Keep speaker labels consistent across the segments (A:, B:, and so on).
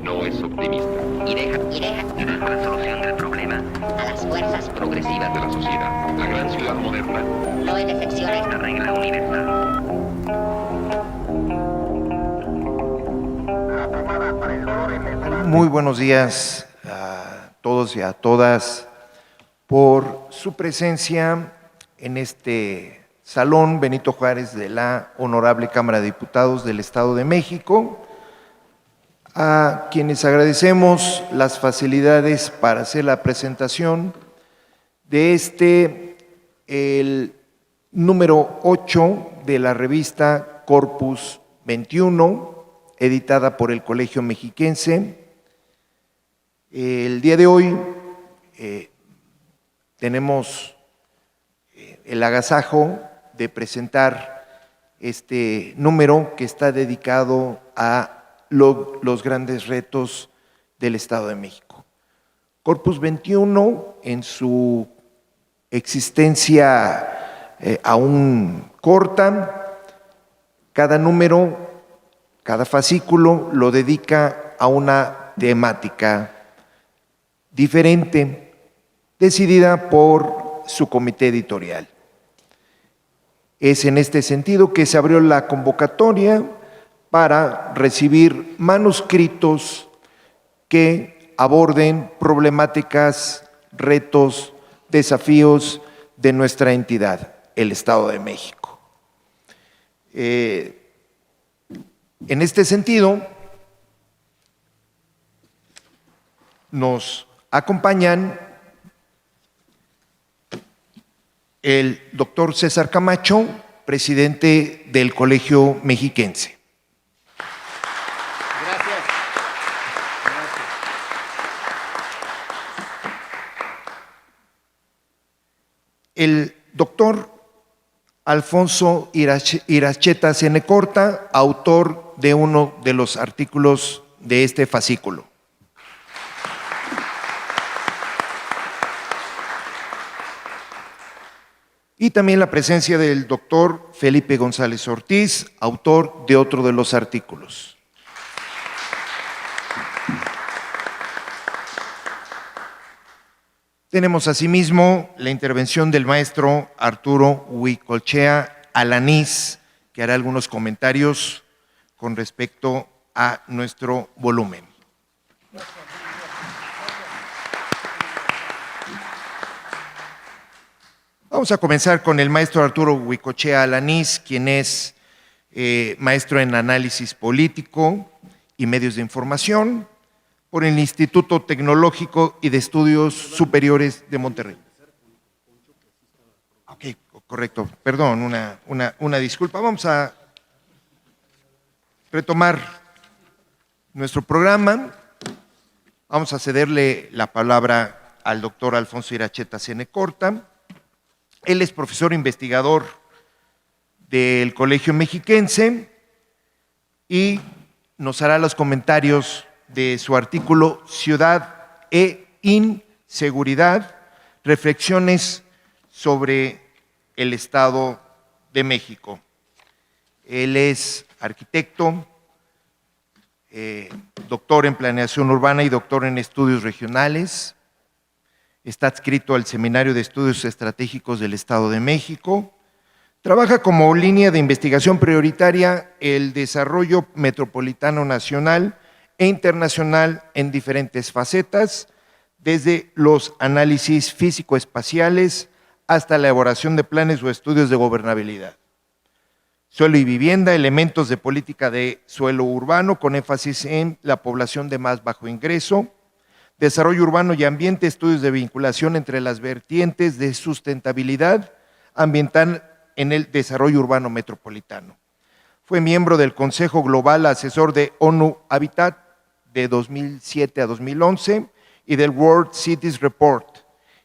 A: No es optimista.
B: Y deja la solución del problema a las fuerzas progresivas
A: De la sociedad, la gran ciudad moderna.
B: No es excepción a esta regla universal.
C: Muy buenos días a todos y a todas por su presencia en este Salón Benito Juárez de la Honorable Cámara de Diputados del Estado de México, a quienes agradecemos las facilidades para hacer la presentación de el número 8 de la revista Corpus 21, editada por el Colegio Mexiquense. El día de hoy tenemos el agasajo de presentar este número que está dedicado a los grandes retos del Estado de México. Corpus 21, en su existencia aún corta, cada número, cada fascículo lo dedica a una temática diferente, decidida por su comité editorial. Es en este sentido que se abrió la convocatoria para recibir manuscritos que aborden problemáticas, retos, desafíos de nuestra entidad, el Estado de México. En este sentido, nos acompañan el doctor César Camacho, presidente del Colegio Mexiquense.
D: Gracias.
C: El doctor Alfonso Iracheta Cenecorta, autor de uno de los artículos de este fascículo. Y también la presencia del doctor Felipe González Ortiz, autor de otro de los artículos. Tenemos asimismo la intervención del maestro Arturo Huicolchea Alanís, que hará algunos comentarios con respecto a nuestro volumen. Vamos a comenzar con el maestro Arturo Huicolchea Alanís, quien es maestro en análisis político y medios de información por el Instituto Tecnológico y de Estudios Superiores de Monterrey. Ok, correcto, perdón, una disculpa. Vamos a retomar nuestro programa. Vamos a cederle la palabra al doctor Alfonso Iracheta Cenecorta. Él es profesor investigador del Colegio Mexiquense y nos hará los comentarios de su artículo Ciudad e Inseguridad, reflexiones sobre el Estado de México. Él es arquitecto, doctor en planeación urbana y doctor en estudios regionales. Está adscrito al Seminario de Estudios Estratégicos del Estado de México. Trabaja como línea de investigación prioritaria el desarrollo metropolitano nacional e internacional en diferentes facetas, desde los análisis físico-espaciales hasta la elaboración de planes o estudios de gobernabilidad. Suelo y vivienda, elementos de política de suelo urbano con énfasis en la población de más bajo ingreso, desarrollo urbano y ambiente, estudios de vinculación entre las vertientes de sustentabilidad ambiental en el desarrollo urbano metropolitano. Fue miembro del Consejo Global Asesor de ONU Habitat de 2007 a 2011 y del World Cities Report,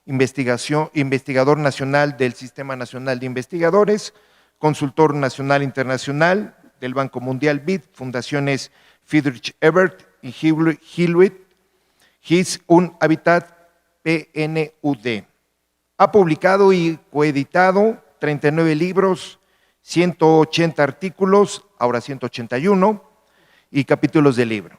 C: investigador nacional del Sistema Nacional de Investigadores, consultor nacional internacional del Banco Mundial BID, Fundaciones Friedrich Ebert y Hewitt, His un Habitat PNUD. Ha publicado y coeditado 39 libros, 180 artículos, ahora 181, y capítulos de libro.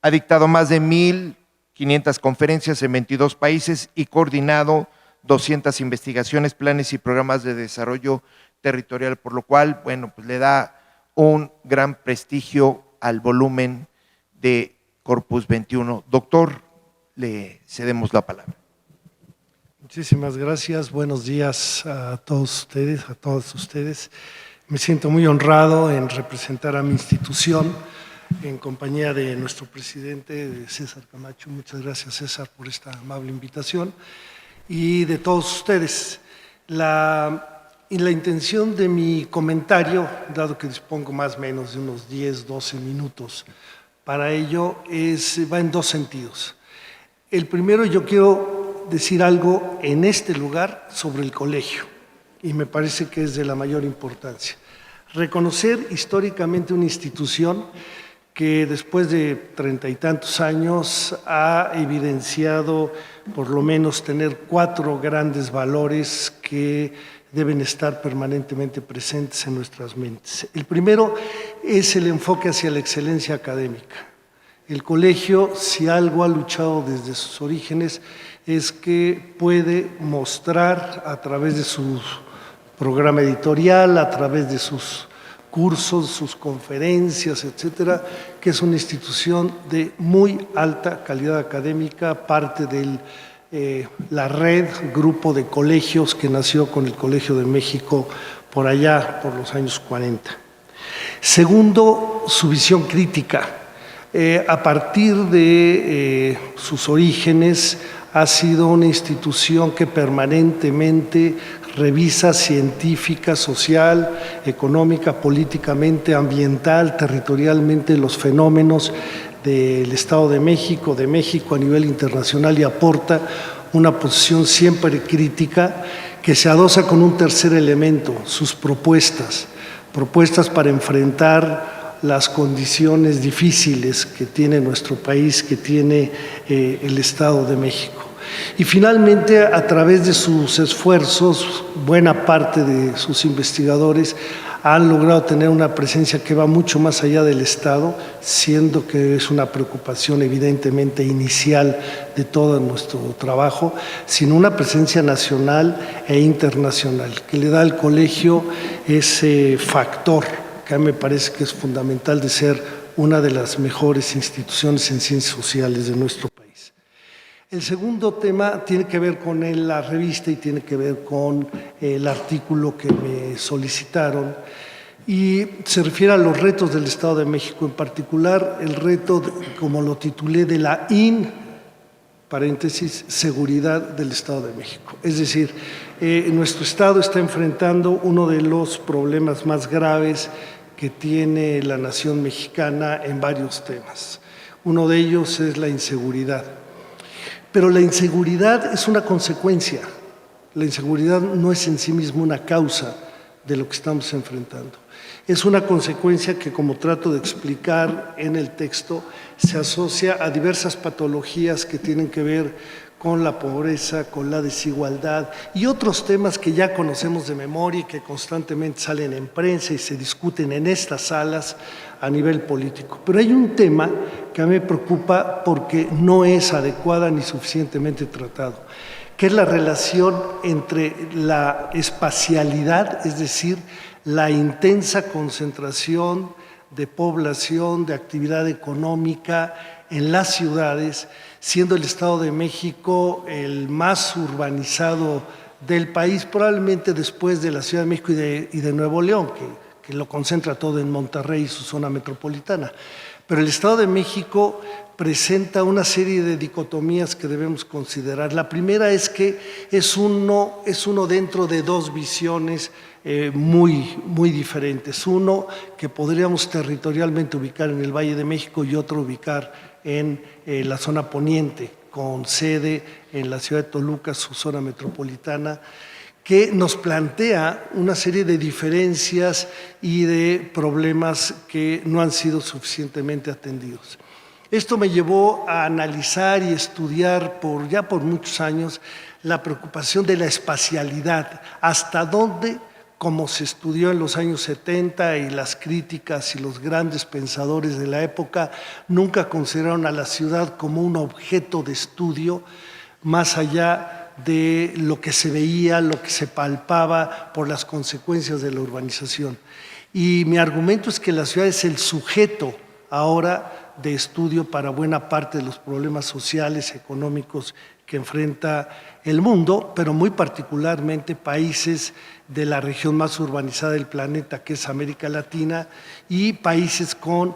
C: Ha dictado más de 1,500 conferencias en 22 países y coordinado 200 investigaciones, planes y programas de desarrollo territorial, por lo cual, bueno, pues le da un gran prestigio al volumen de Corpus 21. Doctor, le cedemos la palabra.
D: Muchísimas gracias, buenos días a todos ustedes. Me siento muy honrado en representar a mi institución en compañía de nuestro presidente, César Camacho. Muchas gracias, César, por esta amable invitación. Y de todos ustedes. Y la intención de mi comentario, dado que dispongo más o menos de unos 10, 12 minutos para ello, va en dos sentidos. El primero, yo quiero decir algo en este lugar sobre el colegio, y me parece que es de la mayor importancia. Reconocer históricamente una institución que después de 30 y tantos años ha evidenciado por lo menos tener 4 grandes valores que deben estar permanentemente presentes en nuestras mentes. El primero es el enfoque hacia la excelencia académica. El colegio, si algo ha luchado desde sus orígenes, es que puede mostrar a través de su programa editorial, a través de sus cursos, sus conferencias, etcétera, que es una institución de muy alta calidad académica, parte de la red, grupo de colegios que nació con el Colegio de México por allá, por los años 40. Segundo, su visión crítica. A partir de sus orígenes, ha sido una institución que permanentemente revisa científica, social, económica, políticamente, ambiental, territorialmente los fenómenos del Estado de México a nivel internacional y aporta una posición siempre crítica que se adosa con un tercer elemento, sus propuestas para enfrentar las condiciones difíciles que tiene nuestro país, que tiene el Estado de México. Y finalmente, a través de sus esfuerzos, buena parte de sus investigadores han logrado tener una presencia que va mucho más allá del Estado, siendo que es una preocupación evidentemente inicial de todo nuestro trabajo, sino una presencia nacional e internacional, que le da al colegio ese factor que a mí me parece que es fundamental de ser una de las mejores instituciones en ciencias sociales de nuestro país. El segundo tema tiene que ver con la revista y tiene que ver con el artículo que me solicitaron y se refiere a los retos del Estado de México, en particular el reto, como lo titulé, de la seguridad del Estado de México. Es decir, nuestro Estado está enfrentando uno de los problemas más graves que tiene la nación mexicana en varios temas. Uno de ellos es la inseguridad. Pero la inseguridad es una consecuencia. La inseguridad no es en sí misma una causa de lo que estamos enfrentando. Es una consecuencia que, como trato de explicar en el texto, se asocia a diversas patologías que tienen que ver con la pobreza, con la desigualdad y otros temas que ya conocemos de memoria y que constantemente salen en prensa y se discuten en estas salas a nivel político. Pero hay un tema que a mí me preocupa porque no es adecuada ni suficientemente tratado, que es la relación entre la espacialidad, es decir, la intensa concentración de población, de actividad económica en las ciudades, siendo el Estado de México el más urbanizado del país, probablemente después de la Ciudad de México y de Nuevo León, que lo concentra todo en Monterrey y su zona metropolitana. Pero el Estado de México presenta una serie de dicotomías que debemos considerar. La primera es que es uno dentro de dos visiones muy diferentes. Uno que podríamos territorialmente ubicar en el Valle de México y otro ubicar en la zona poniente, con sede en la ciudad de Toluca, su zona metropolitana, que nos plantea una serie de diferencias y de problemas que no han sido suficientemente atendidos. Esto me llevó a analizar y estudiar por muchos años la preocupación de la espacialidad, hasta dónde como se estudió en los años 70 y las críticas y los grandes pensadores de la época nunca consideraron a la ciudad como un objeto de estudio más allá de lo que se veía, lo que se palpaba por las consecuencias de la urbanización. Y mi argumento es que la ciudad es el sujeto ahora de estudio para buena parte de los problemas sociales, económicos que enfrenta el mundo, pero muy particularmente países de la región más urbanizada del planeta, que es América Latina, y países con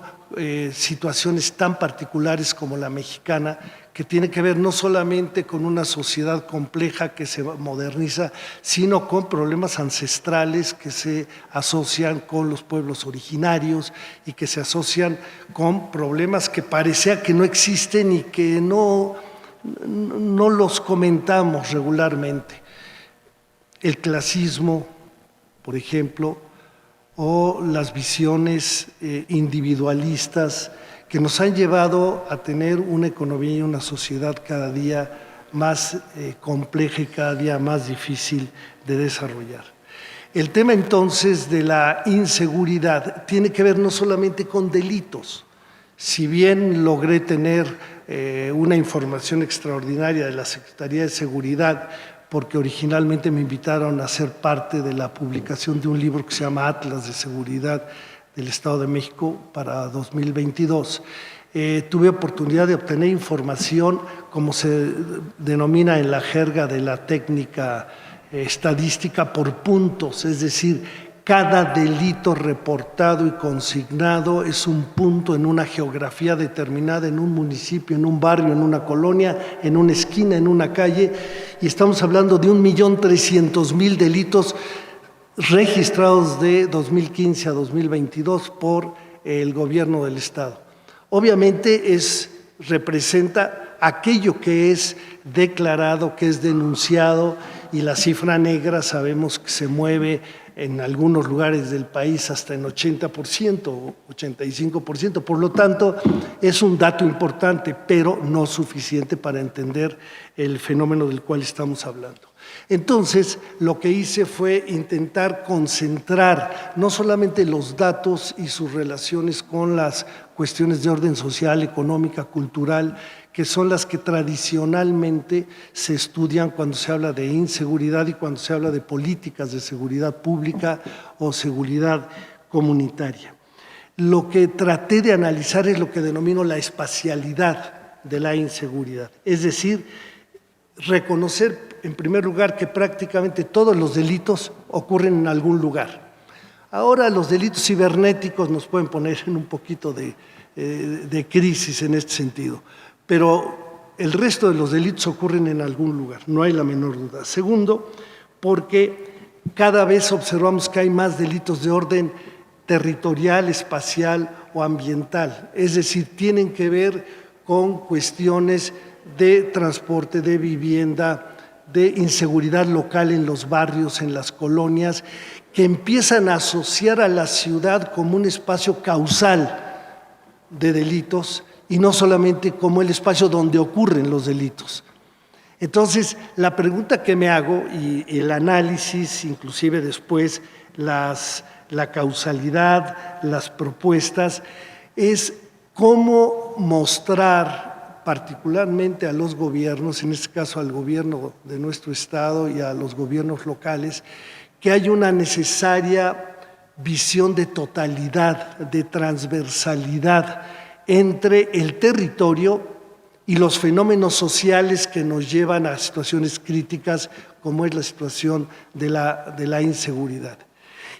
D: situaciones tan particulares como la mexicana, que tiene que ver no solamente con una sociedad compleja que se moderniza, sino con problemas ancestrales que se asocian con los pueblos originarios y que se asocian con problemas que parecía que no existen y que no los comentamos regularmente. El clasismo, por ejemplo, o las visiones individualistas que nos han llevado a tener una economía y una sociedad cada día más compleja y cada día más difícil de desarrollar. El tema entonces de la inseguridad tiene que ver no solamente con delitos. Si bien logré tener una información extraordinaria de la Secretaría de Seguridad, porque originalmente me invitaron a ser parte de la publicación de un libro que se llama Atlas de Seguridad del Estado de México para 2022. Tuve oportunidad de obtener información, como se denomina en la jerga de la técnica estadística, por puntos, es decir, cada delito reportado y consignado es un punto en una geografía determinada, en un municipio, en un barrio, en una colonia, en una esquina, en una calle, y estamos hablando de 1.300.000 delitos registrados de 2015 a 2022 por el gobierno del Estado. Obviamente representa aquello que es declarado, que es denunciado, y la cifra negra sabemos que se mueve en algunos lugares del país hasta en 80% o 85%. Por lo tanto, es un dato importante, pero no suficiente para entender el fenómeno del cual estamos hablando. Entonces, lo que hice fue intentar concentrar no solamente los datos y sus relaciones con las cuestiones de orden social, económica, cultural, que son las que tradicionalmente se estudian cuando se habla de inseguridad y cuando se habla de políticas de seguridad pública o seguridad comunitaria. Lo que traté de analizar es lo que denomino la espacialidad de la inseguridad, es decir, reconocer en primer lugar que prácticamente todos los delitos ocurren en algún lugar. Ahora los delitos cibernéticos nos pueden poner en un poquito de crisis en este sentido, pero el resto de los delitos ocurren en algún lugar, no hay la menor duda. Segundo, porque cada vez observamos que hay más delitos de orden territorial, espacial o ambiental, es decir, tienen que ver con cuestiones de transporte, de vivienda, de inseguridad local en los barrios, en las colonias, que empiezan a asociar a la ciudad como un espacio causal de delitos y no solamente como el espacio donde ocurren los delitos. Entonces, la pregunta que me hago y el análisis, inclusive después la causalidad, las propuestas, es cómo mostrar particularmente a los gobiernos, en este caso al gobierno de nuestro estado y a los gobiernos locales, que hay una necesaria visión de totalidad, de transversalidad entre el territorio y los fenómenos sociales que nos llevan a situaciones críticas como es la situación de la inseguridad.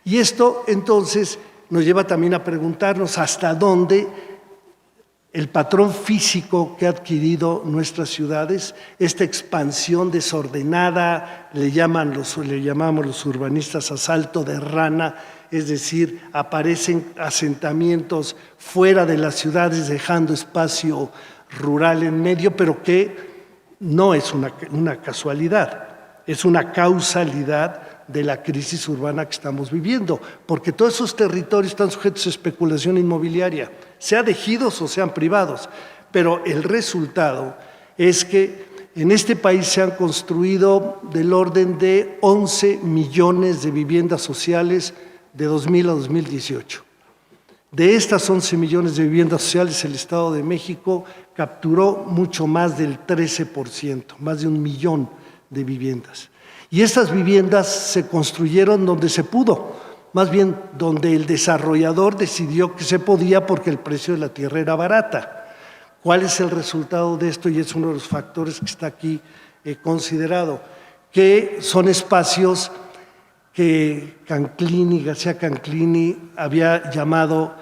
D: Y esto entonces nos lleva también a preguntarnos hasta dónde el patrón físico que ha adquirido nuestras ciudades, esta expansión desordenada, le llamamos los urbanistas asalto de rana, es decir, aparecen asentamientos fuera de las ciudades dejando espacio rural en medio, pero que no es una casualidad, es una causalidad de la crisis urbana que estamos viviendo, porque todos esos territorios están sujetos a especulación inmobiliaria, sea de ejidos o sean privados, pero el resultado es que En este país se han construido del orden de 11 millones de viviendas sociales de 2000 a 2018. De estas 11 millones de viviendas sociales, el Estado de México capturó mucho más del 13%, más de 1 millón de viviendas. Y estas viviendas se construyeron donde se pudo, más bien donde el desarrollador decidió que se podía porque el precio de la tierra era barata. ¿Cuál es el resultado de esto? Y es uno de los factores que está aquí considerado, que son espacios que García Canclini había llamado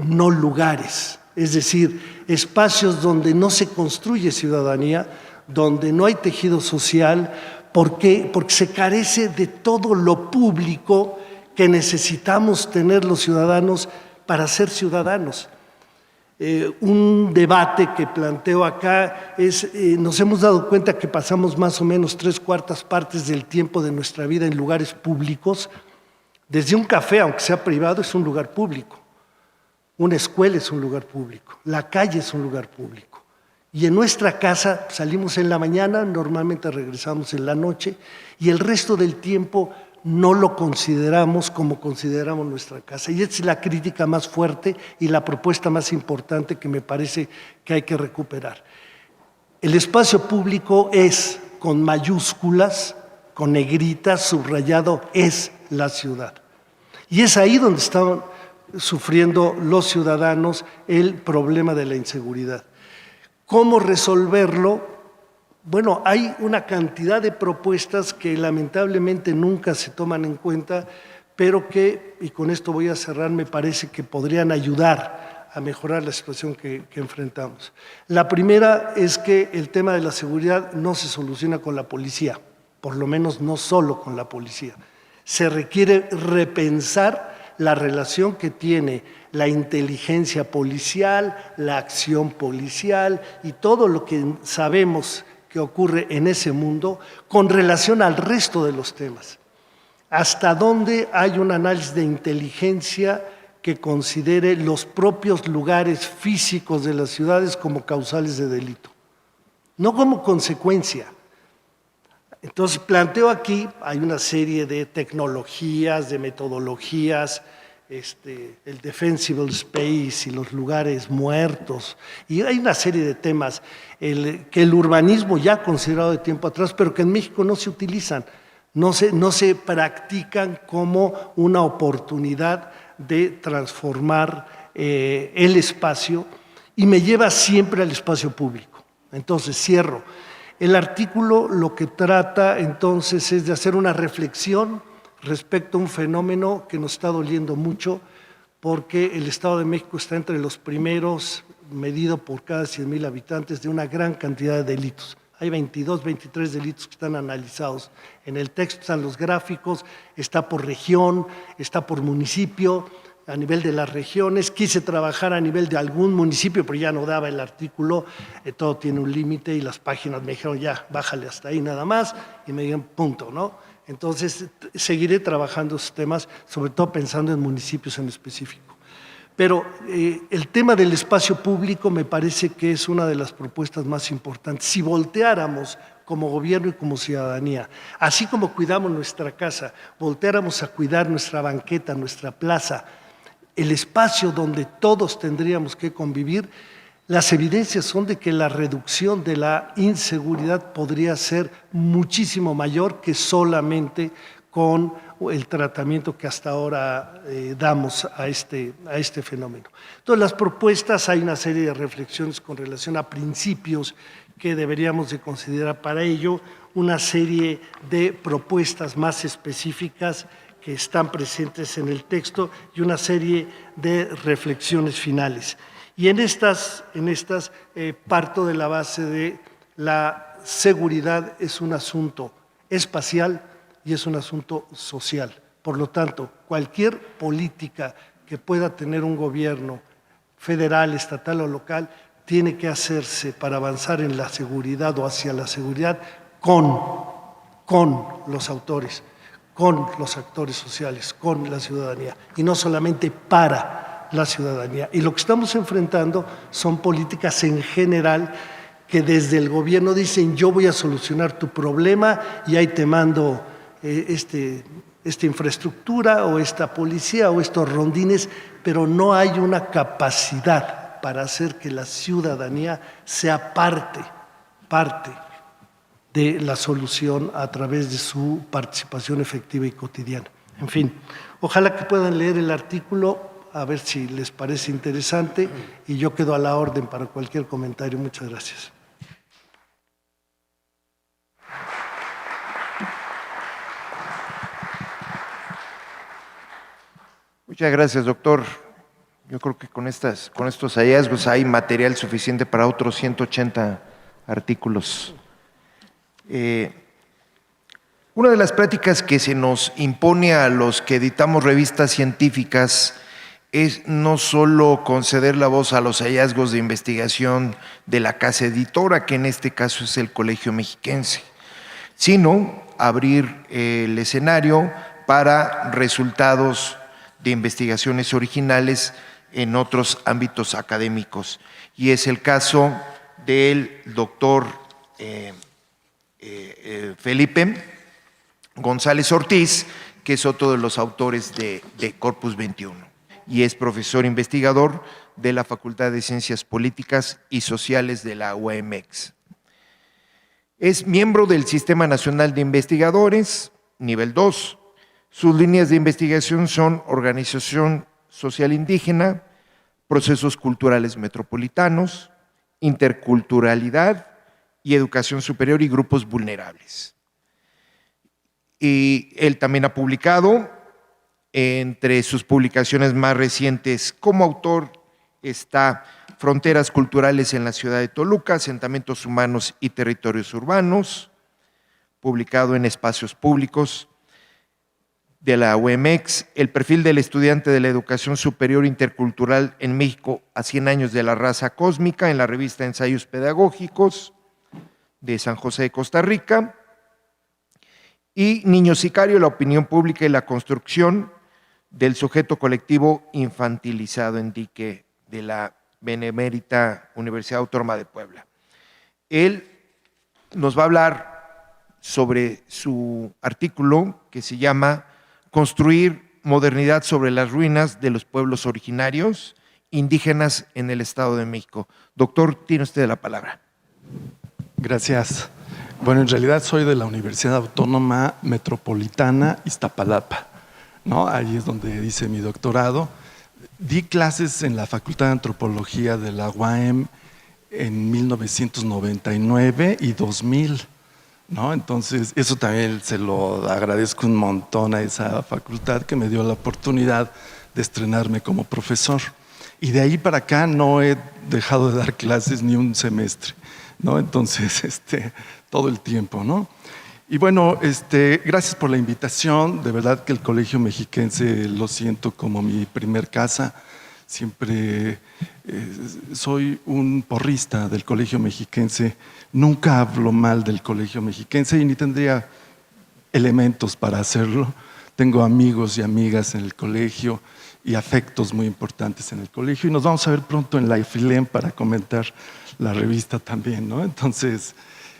D: no lugares, es decir, espacios donde no se construye ciudadanía, donde no hay tejido social. ¿Por qué? Porque se carece de todo lo público que necesitamos tener los ciudadanos para ser ciudadanos. Un debate que planteo acá es, nos hemos dado cuenta que pasamos más o menos 3/4 partes del tiempo de nuestra vida en lugares públicos. Desde un café, aunque sea privado, es un lugar público. Una escuela es un lugar público. La calle es un lugar público. Y en nuestra casa salimos en la mañana, normalmente regresamos en la noche, y el resto del tiempo no lo consideramos como consideramos nuestra casa. Y esta es la crítica más fuerte y la propuesta más importante que me parece que hay que recuperar. El espacio público es, con mayúsculas, con negritas, subrayado, es la ciudad. Y es ahí donde están sufriendo los ciudadanos el problema de la inseguridad. ¿Cómo resolverlo? Bueno, hay una cantidad de propuestas que lamentablemente nunca se toman en cuenta, pero que, y con esto voy a cerrar, me parece que podrían ayudar a mejorar la situación que enfrentamos. La primera es que el tema de la seguridad no se soluciona con la policía, por lo menos no solo con la policía. Se requiere repensar la relación que tiene la inteligencia policial, la acción policial y todo lo que sabemos que ocurre en ese mundo con relación al resto de los temas. ¿Hasta dónde hay un análisis de inteligencia que considere los propios lugares físicos de las ciudades como causales de delito? No como consecuencia. Entonces planteo aquí, hay una serie de tecnologías, de metodologías, el defensible space y los lugares muertos, y hay una serie de temas que el urbanismo ya ha considerado de tiempo atrás, pero que en México no se utilizan, no se practican como una oportunidad de transformar el espacio, y me lleva siempre al espacio público. Entonces cierro. El artículo lo que trata entonces es de hacer una reflexión respecto a un fenómeno que nos está doliendo mucho, porque el Estado de México está entre los primeros, medido por cada 100,000 habitantes, de una gran cantidad de delitos. Hay 22, 23 delitos que están analizados. En el texto están los gráficos, está por región, está por municipio, a nivel de las regiones. Quise trabajar a nivel de algún municipio, pero ya no daba el artículo, todo tiene un límite, y las páginas me dijeron, ya, bájale hasta ahí nada más, y me dijeron, punto, ¿no? Entonces, seguiré trabajando esos temas, sobre todo pensando en municipios en específico. Pero el tema del espacio público me parece que es una de las propuestas más importantes. Si volteáramos como gobierno y como ciudadanía, así como cuidamos nuestra casa, volteáramos a cuidar nuestra banqueta, nuestra plaza, el espacio donde todos tendríamos que convivir, las evidencias son de que la reducción de la inseguridad podría ser muchísimo mayor que solamente con el tratamiento que hasta ahora damos a este fenómeno. Entonces, las propuestas, hay una serie de reflexiones con relación a principios que deberíamos de considerar para ello, una serie de propuestas más específicas que están presentes en el texto y una serie de reflexiones finales. Y en estas parto de la base de la seguridad es un asunto espacial y es un asunto social. Por lo tanto, cualquier política que pueda tener un gobierno federal, estatal o local tiene que hacerse para avanzar en la seguridad o hacia la seguridad con los autores, con los actores sociales, con la ciudadanía, y no solamente para la ciudadanía. Y lo que estamos enfrentando son políticas en general que desde el gobierno dicen yo voy a solucionar tu problema y ahí te mando esta infraestructura o esta policía o estos rondines, pero no hay una capacidad para hacer que la ciudadanía sea parte de la solución a través de su participación efectiva y cotidiana. En fin, ojalá que puedan leer el artículo, a ver si les parece interesante, y yo quedo a la orden para cualquier comentario. Muchas gracias.
C: Muchas gracias, doctor. Yo creo que con estos hallazgos hay material suficiente para otros 180 artículos. Una de las prácticas que se nos impone a los que editamos revistas científicas es no solo conceder la voz a los hallazgos de investigación de la casa editora, que en este caso es el Colegio Mexiquense, sino abrir el escenario para resultados de investigaciones originales en otros ámbitos académicos. Y es el caso del doctor Felipe González Ortiz, que es otro de los autores de Corpus 21, y es profesor investigador de la Facultad de Ciencias Políticas y Sociales de la UAMX. Es miembro del Sistema Nacional de Investigadores, nivel 2. Sus líneas de investigación son organización social indígena, procesos culturales metropolitanos, interculturalidad y educación superior y grupos vulnerables. Y él también ha publicado, entre sus publicaciones más recientes como autor está Fronteras Culturales en la Ciudad de Toluca, Asentamientos Humanos y Territorios Urbanos, publicado en Espacios Públicos de la UMX, El perfil del estudiante de la educación superior intercultural en México a 100 años de la raza cósmica, en la revista Ensayos Pedagógicos de San José de Costa Rica, y Niño Sicario, la opinión pública y la construcción del sujeto colectivo infantilizado en dique, de la Benemérita Universidad Autónoma de Puebla. Él nos va a hablar sobre su artículo que se llama Construir modernidad sobre las ruinas de los pueblos originarios indígenas en el Estado de México. Doctor, tiene usted la palabra.
E: Gracias. Bueno, en realidad soy de la Universidad Autónoma Metropolitana Iztapalapa, ¿no? Ahí es donde hice mi doctorado. Di clases en la Facultad de Antropología de la UAM en 1999 y 2000, ¿no? Entonces, eso también se lo agradezco un montón a esa facultad que me dio la oportunidad de estrenarme como profesor. Y de ahí para acá no he dejado de dar clases ni un semestre, ¿no? Entonces, todo el tiempo, ¿no? Y bueno, gracias por la invitación. De verdad que el Colegio Mexiquense lo siento como mi primer casa. Siempre soy un porrista del Colegio Mexiquense. Nunca hablo mal del Colegio Mexiquense y ni tendría elementos para hacerlo. Tengo amigos y amigas en el colegio y afectos muy importantes en el colegio. Y nos vamos a ver pronto en la IFILEM para comentar la revista también, ¿no? Entonces,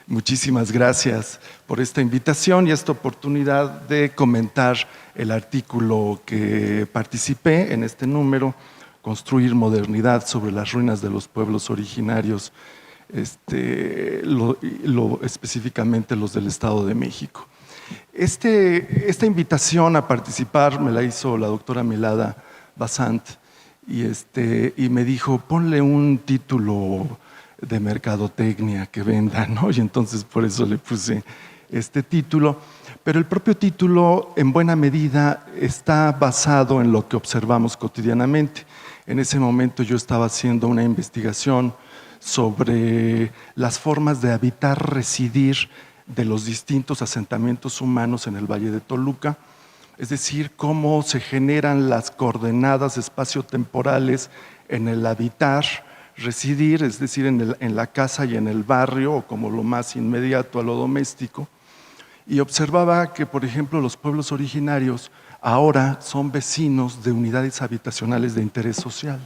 E: muchísimas gracias por esta invitación y esta oportunidad de comentar el artículo que participé en este número, Construir modernidad sobre las ruinas de los pueblos originarios, específicamente los del Estado de México. Esta invitación a participar me la hizo la doctora Milada Basant y me dijo, ponle un título de mercadotecnia que venda, ¿no? Y entonces por eso le puse este título. Pero el propio título, en buena medida, está basado en lo que observamos cotidianamente. En ese momento yo estaba haciendo una investigación sobre las formas de habitar, residir de los distintos asentamientos humanos en el Valle de Toluca, es decir, cómo se generan las coordenadas espaciotemporales en el habitar, residir, es decir, en la casa y en el barrio, o como lo más inmediato a lo doméstico, y observaba que, por ejemplo, los pueblos originarios ahora son vecinos de unidades habitacionales de interés social,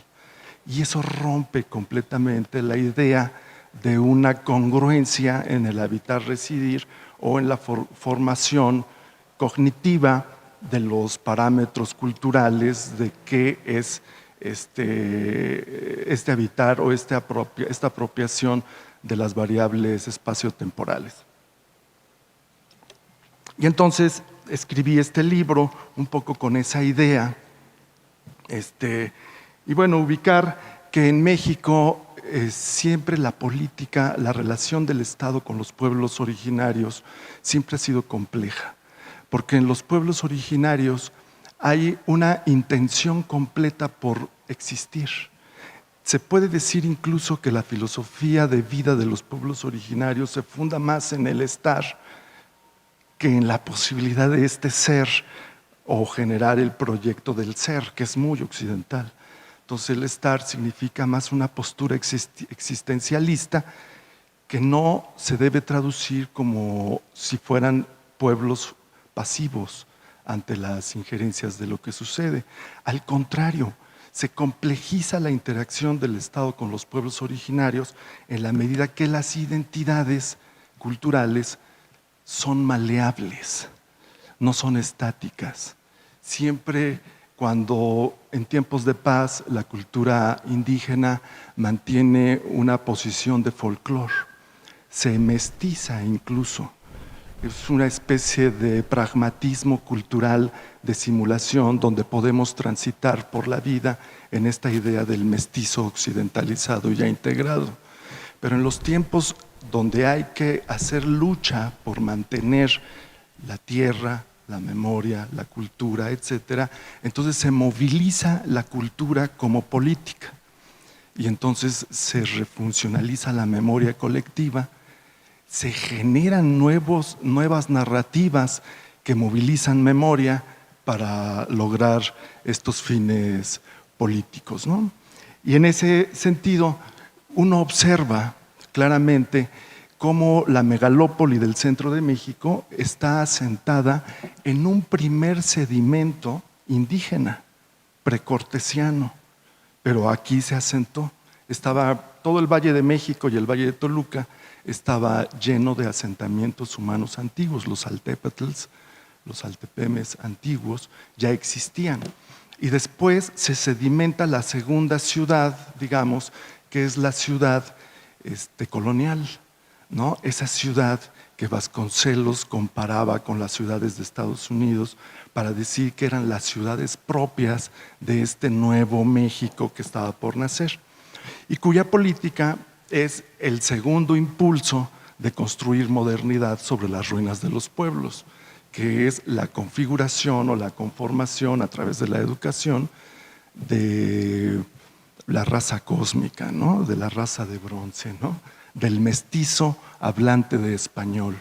E: y eso rompe completamente la idea de una congruencia en el habitar-residir o en la formación cognitiva de los parámetros culturales de qué es este habitar o esta apropiación de las variables espaciotemporales. Y entonces escribí este libro un poco con esa idea, y bueno, ubicar que en México siempre la política, la relación del Estado con los pueblos originarios siempre ha sido compleja, porque en los pueblos originarios hay una intención completa por existir. Se puede decir incluso que la filosofía de vida de los pueblos originarios se funda más en el estar que en la posibilidad de ser o generar el proyecto del ser, que es muy occidental. Entonces el estar significa más una postura existencialista que no se debe traducir como si fueran pueblos pasivos ante las injerencias de lo que sucede. Al contrario, se complejiza la interacción del Estado con los pueblos originarios en la medida que las identidades culturales son maleables, no son estáticas. Siempre cuando en tiempos de paz la cultura indígena mantiene una posición de folclore, se mestiza incluso. Es una especie de pragmatismo cultural de simulación donde podemos transitar por la vida en esta idea del mestizo occidentalizado y ya integrado. Pero en los tiempos donde hay que hacer lucha por mantener la tierra, la memoria, la cultura, etcétera, entonces se moviliza la cultura como política y entonces se refuncionaliza la memoria colectiva, se generan nuevas narrativas que movilizan memoria para lograr estos fines políticos, ¿no? Y en ese sentido, uno observa claramente cómo la megalópoli del centro de México está asentada en un primer sedimento indígena, precortesiano, pero aquí se asentó. Estaba todo el Valle de México y el Valle de Toluca estaba lleno de asentamientos humanos antiguos, los altépetls, los altepemes antiguos ya existían. Y después se sedimenta la segunda ciudad, digamos, que es la ciudad colonial, ¿no? Esa ciudad que Vasconcelos comparaba con las ciudades de Estados Unidos para decir que eran las ciudades propias de este nuevo México que estaba por nacer y cuya política es el segundo impulso de construir modernidad sobre las ruinas de los pueblos, que es la configuración o la conformación a través de la educación de la raza cósmica, ¿no? De la raza de bronce, ¿no? Del mestizo hablante de español,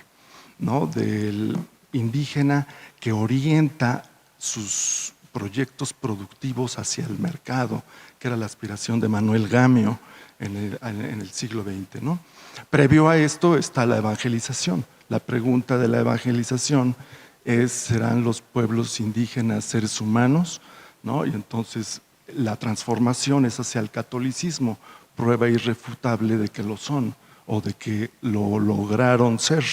E: ¿no? Del indígena que orienta sus proyectos productivos hacia el mercado, que era la aspiración de Manuel Gamio en el siglo XX, ¿no? Previo a esto está la evangelización. La pregunta de la evangelización es: ¿serán los pueblos indígenas seres humanos? ¿No? Y entonces la transformación es hacia el catolicismo, prueba irrefutable de que lo son o de que lo lograron ser.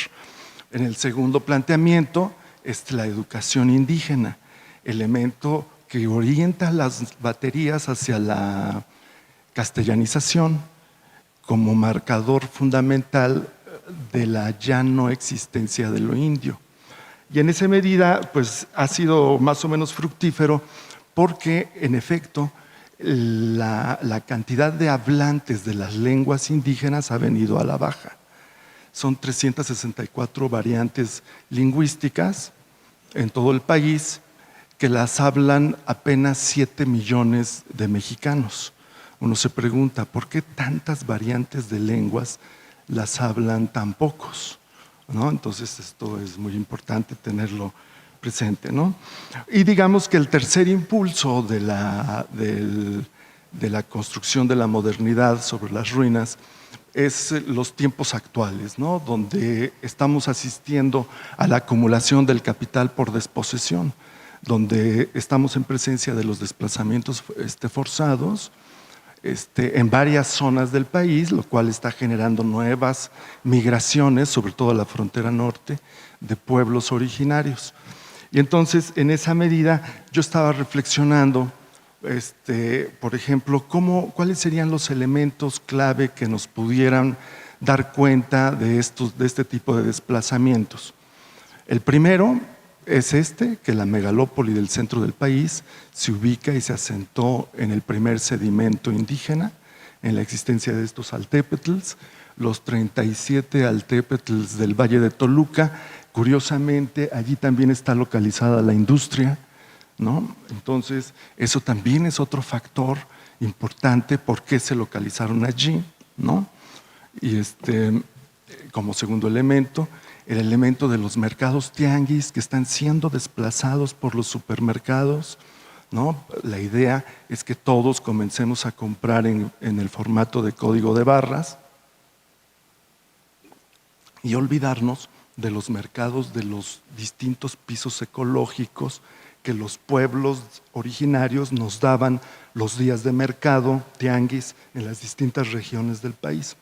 E: En el segundo planteamiento es la educación indígena, elemento que orienta las baterías hacia la castellanización como marcador fundamental de la ya no existencia de lo indio. Y en esa medida, pues, ha sido más o menos fructífero porque, en efecto, la cantidad de hablantes de las lenguas indígenas ha venido a la baja. Son 364 variantes lingüísticas en todo el país que las hablan apenas 7 millones de mexicanos. Uno se pregunta, ¿por qué tantas variantes de lenguas las hablan tan pocos? ¿No? Entonces esto es muy importante tenerlo presente, ¿no? Y digamos que el tercer impulso de la construcción de la modernidad sobre las ruinas es los tiempos actuales, ¿no? Donde estamos asistiendo a la acumulación del capital por desposesión, donde estamos en presencia de los desplazamientos forzados, en varias zonas del país, lo cual está generando nuevas migraciones, sobre todo a la frontera norte, de pueblos originarios. Y entonces, en esa medida, yo estaba reflexionando, por ejemplo, cuáles serían los elementos clave que nos pudieran dar cuenta de este tipo de desplazamientos. El primero es que la megalópoli del centro del país se ubica y se asentó en el primer sedimento indígena, en la existencia de estos altépetls, los 37 altépetls del Valle de Toluca. Curiosamente, allí también está localizada la industria, ¿no? Entonces, eso también es otro factor importante, por qué se localizaron allí, ¿no? Y como segundo elemento, el elemento de los mercados tianguis que están siendo desplazados por los supermercados, ¿no? La idea es que todos comencemos a comprar en el formato de código de barras y olvidarnos de los mercados de los distintos pisos ecológicos que los pueblos originarios nos daban los días de mercado, tianguis, en las distintas regiones del país.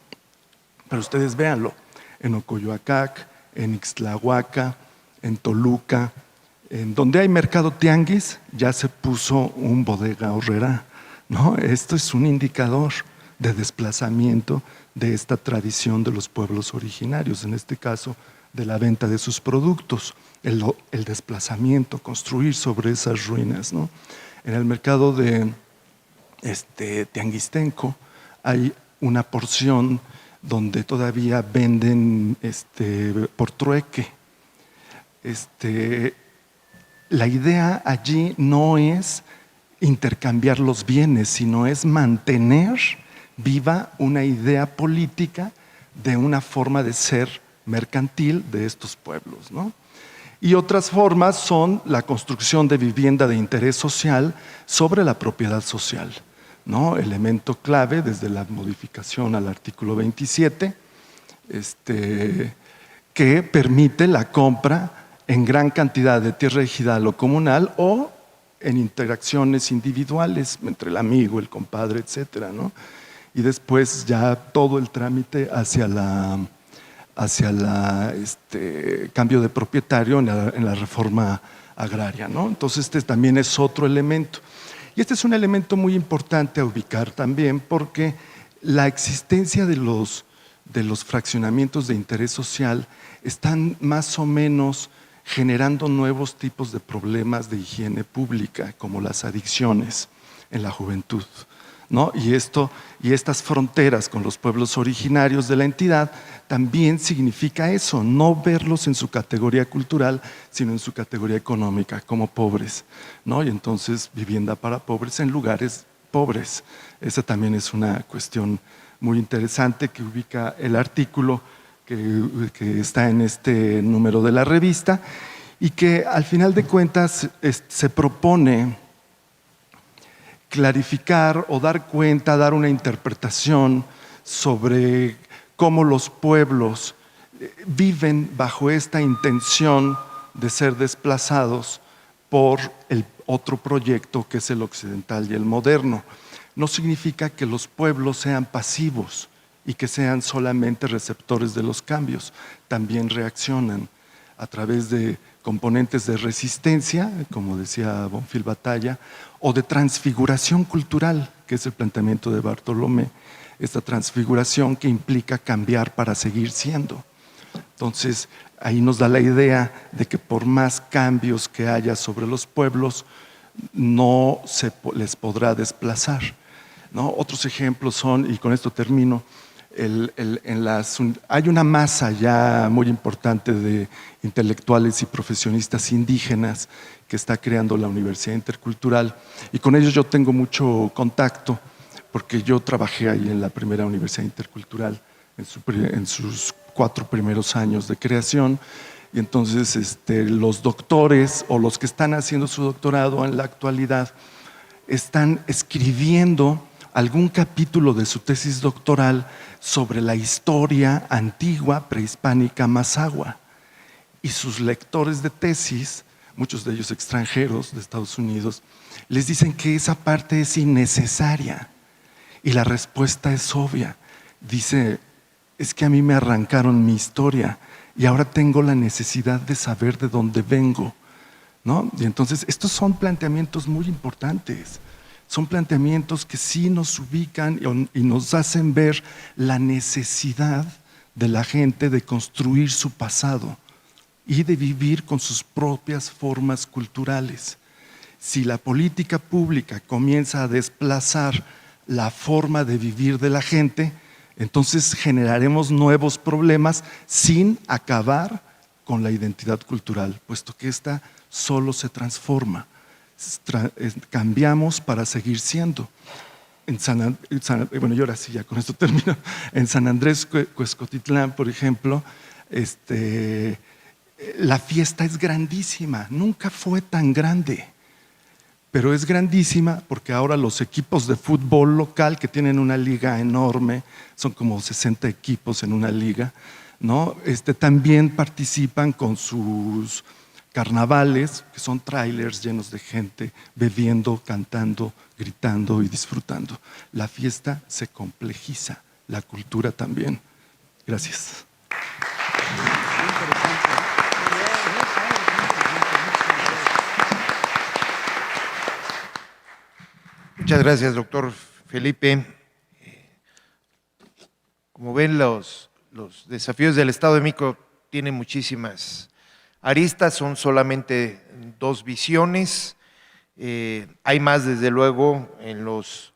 E: Pero ustedes véanlo, en Ocoyoacac, en Ixtlahuaca, en Toluca, en donde hay mercado tianguis, ya se puso un bodega horrera, ¿no? Esto es un indicador de desplazamiento de esta tradición de los pueblos originarios, en este caso de la venta de sus productos, el desplazamiento, construir sobre esas ruinas, ¿no? En el mercado de Tianguistenco hay una porción donde todavía venden por trueque. La idea allí no es intercambiar los bienes, sino es mantener viva una idea política de una forma de ser mercantil de estos pueblos, ¿no? Y otras formas son la construcción de vivienda de interés social sobre la propiedad social, ¿no? Elemento clave desde la modificación al artículo 27, que permite la compra en gran cantidad de tierra ejidal o comunal o en interacciones individuales entre el amigo, el compadre, etcétera, ¿no? Y después ya todo el trámite hacia el cambio de propietario en la reforma agraria, ¿no? Entonces también es otro elemento. Y este es un elemento muy importante a ubicar también porque la existencia de los fraccionamientos de interés social están más o menos generando nuevos tipos de problemas de higiene pública, como las adicciones en la juventud, ¿no? Y estas fronteras con los pueblos originarios de la entidad también significa eso, no verlos en su categoría cultural, sino en su categoría económica, como pobres, ¿no? Y entonces vivienda para pobres en lugares pobres. Esa también es una cuestión muy interesante que ubica el artículo que está en este número de la revista y que al final de cuentas se propone clarificar o dar cuenta, dar una interpretación sobre cómo los pueblos viven bajo esta intención de ser desplazados por el otro proyecto que es el occidental y el moderno. No significa que los pueblos sean pasivos y que sean solamente receptores de los cambios, también reaccionan a través de componentes de resistencia, como decía Bonfil Batalla, o de transfiguración cultural, que es el planteamiento de Bartolomé, esta transfiguración que implica cambiar para seguir siendo. Entonces, ahí nos da la idea de que por más cambios que haya sobre los pueblos, no se les podrá desplazar, ¿no? Otros ejemplos son, y con esto termino, hay una masa ya muy importante de intelectuales y profesionistas indígenas que está creando la Universidad Intercultural y con ellos yo tengo mucho contacto porque yo trabajé ahí en la primera Universidad Intercultural en sus 4 primeros años de creación y entonces los doctores o los que están haciendo su doctorado en la actualidad están escribiendo algún capítulo de su tesis doctoral sobre la historia antigua prehispánica mazahua. Y sus lectores de tesis, muchos de ellos extranjeros de Estados Unidos, les dicen que esa parte es innecesaria Y la respuesta es obvia. Dice, es que a mí me arrancaron mi historia y ahora tengo la necesidad de saber de dónde vengo, ¿no? Y entonces estos son planteamientos muy importantes. Son planteamientos que sí nos ubican y nos hacen ver la necesidad de la gente de construir su pasado y de vivir con sus propias formas culturales. Si la política pública comienza a desplazar la forma de vivir de la gente, entonces generaremos nuevos problemas sin acabar con la identidad cultural, puesto que esta solo se transforma. Cambiamos para seguir siendo. Bueno, y ahora sí, ya con esto termino. En San Andrés Cuezcotitlán, por ejemplo, la fiesta es grandísima, nunca fue tan grande, pero es grandísima porque ahora los equipos de fútbol local, que tienen una liga enorme, son como 60 equipos en una liga, ¿no? También participan con sus carnavales, que son trailers llenos de gente, bebiendo, cantando, gritando y disfrutando. La fiesta se complejiza, la cultura también. Gracias.
C: Muchas gracias, doctor Felipe. Como ven, los desafíos del Estado de México tienen muchísimas aristas, son solamente dos visiones. Hay más, desde luego, en los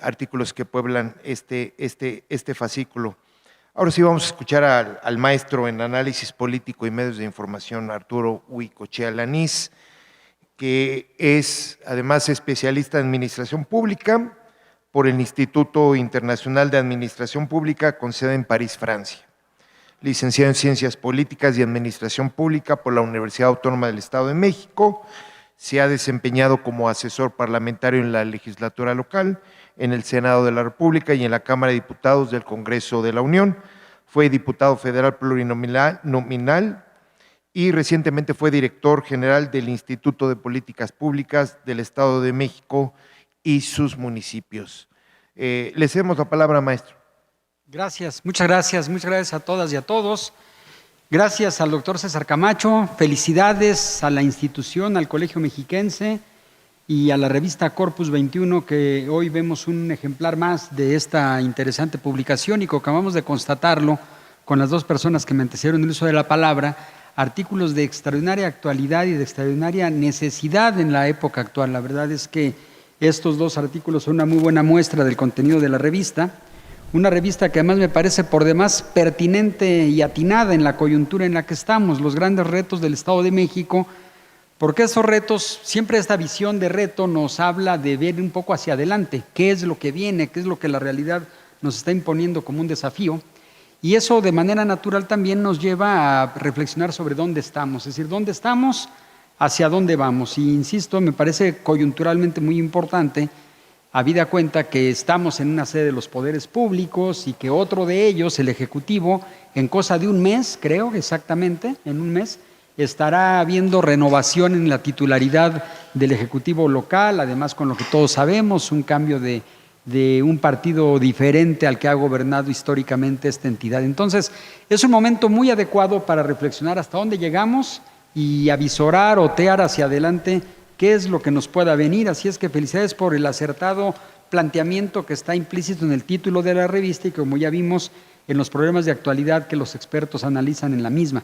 C: artículos que pueblan este fascículo. Ahora sí vamos a escuchar al maestro en análisis político y medios de información, Arturo Huicochea Lanís, que es además especialista en administración pública por el Instituto Internacional de Administración Pública con sede en París, Francia. Licenciado en Ciencias Políticas y Administración Pública por la Universidad Autónoma del Estado de México. Se ha desempeñado como asesor parlamentario en la legislatura local, en el Senado de la República y en la Cámara de Diputados del Congreso de la Unión. Fue diputado federal plurinominal y recientemente fue director general del Instituto de Políticas Públicas del Estado de México y sus municipios. Le cedemos la palabra, maestro.
F: Gracias, muchas gracias a todas y a todos. Gracias al doctor César Camacho, felicidades a la institución, al Colegio Mexiquense y a la revista Corpus 21, que hoy vemos un ejemplar más de esta interesante publicación y que acabamos de constatarlo con las dos personas que me antecedieron en el uso de la palabra, artículos de extraordinaria actualidad y de extraordinaria necesidad en la época actual. La verdad es que estos dos artículos son una muy buena muestra del contenido de la revista, una revista que además me parece por demás pertinente y atinada en la coyuntura en la que estamos, los grandes retos del Estado de México, porque esos retos, siempre esta visión de reto nos habla de ver un poco hacia adelante, qué es lo que viene, qué es lo que la realidad nos está imponiendo como un desafío. Y eso de manera natural también nos lleva a reflexionar sobre dónde estamos, es decir, dónde estamos, hacia dónde vamos. Y insisto, me parece coyunturalmente muy importante, habida cuenta que estamos en una sede de los poderes públicos y que otro de ellos, el Ejecutivo, en cosa de un mes, creo exactamente, en un mes, estará habiendo renovación en la titularidad del Ejecutivo local, además con lo que todos sabemos, un cambio de un partido diferente al que ha gobernado históricamente esta entidad. Entonces, es un momento muy adecuado para reflexionar hasta dónde llegamos y avisorar, otear hacia adelante qué es lo que nos pueda venir. Así es que felicidades por el acertado planteamiento que está implícito en el título de la revista y como ya vimos en los problemas de actualidad que los expertos analizan en la misma.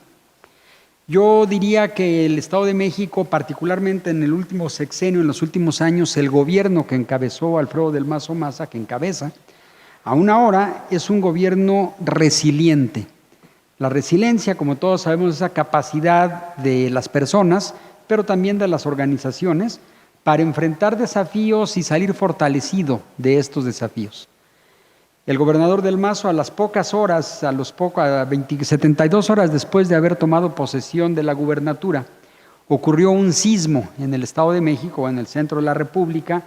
F: Yo diría que el Estado de México, particularmente en el último sexenio, en los últimos años, el gobierno que encabezó Alfredo del Mazo Maza, que encabeza, aún ahora es un gobierno resiliente. La resiliencia, como todos sabemos, es esa capacidad de las personas, pero también de las organizaciones, para enfrentar desafíos y salir fortalecido de estos desafíos. El gobernador del Mazo, a las pocas horas, a 72 horas después de haber tomado posesión de la gubernatura, ocurrió un sismo en el Estado de México, en el centro de la República,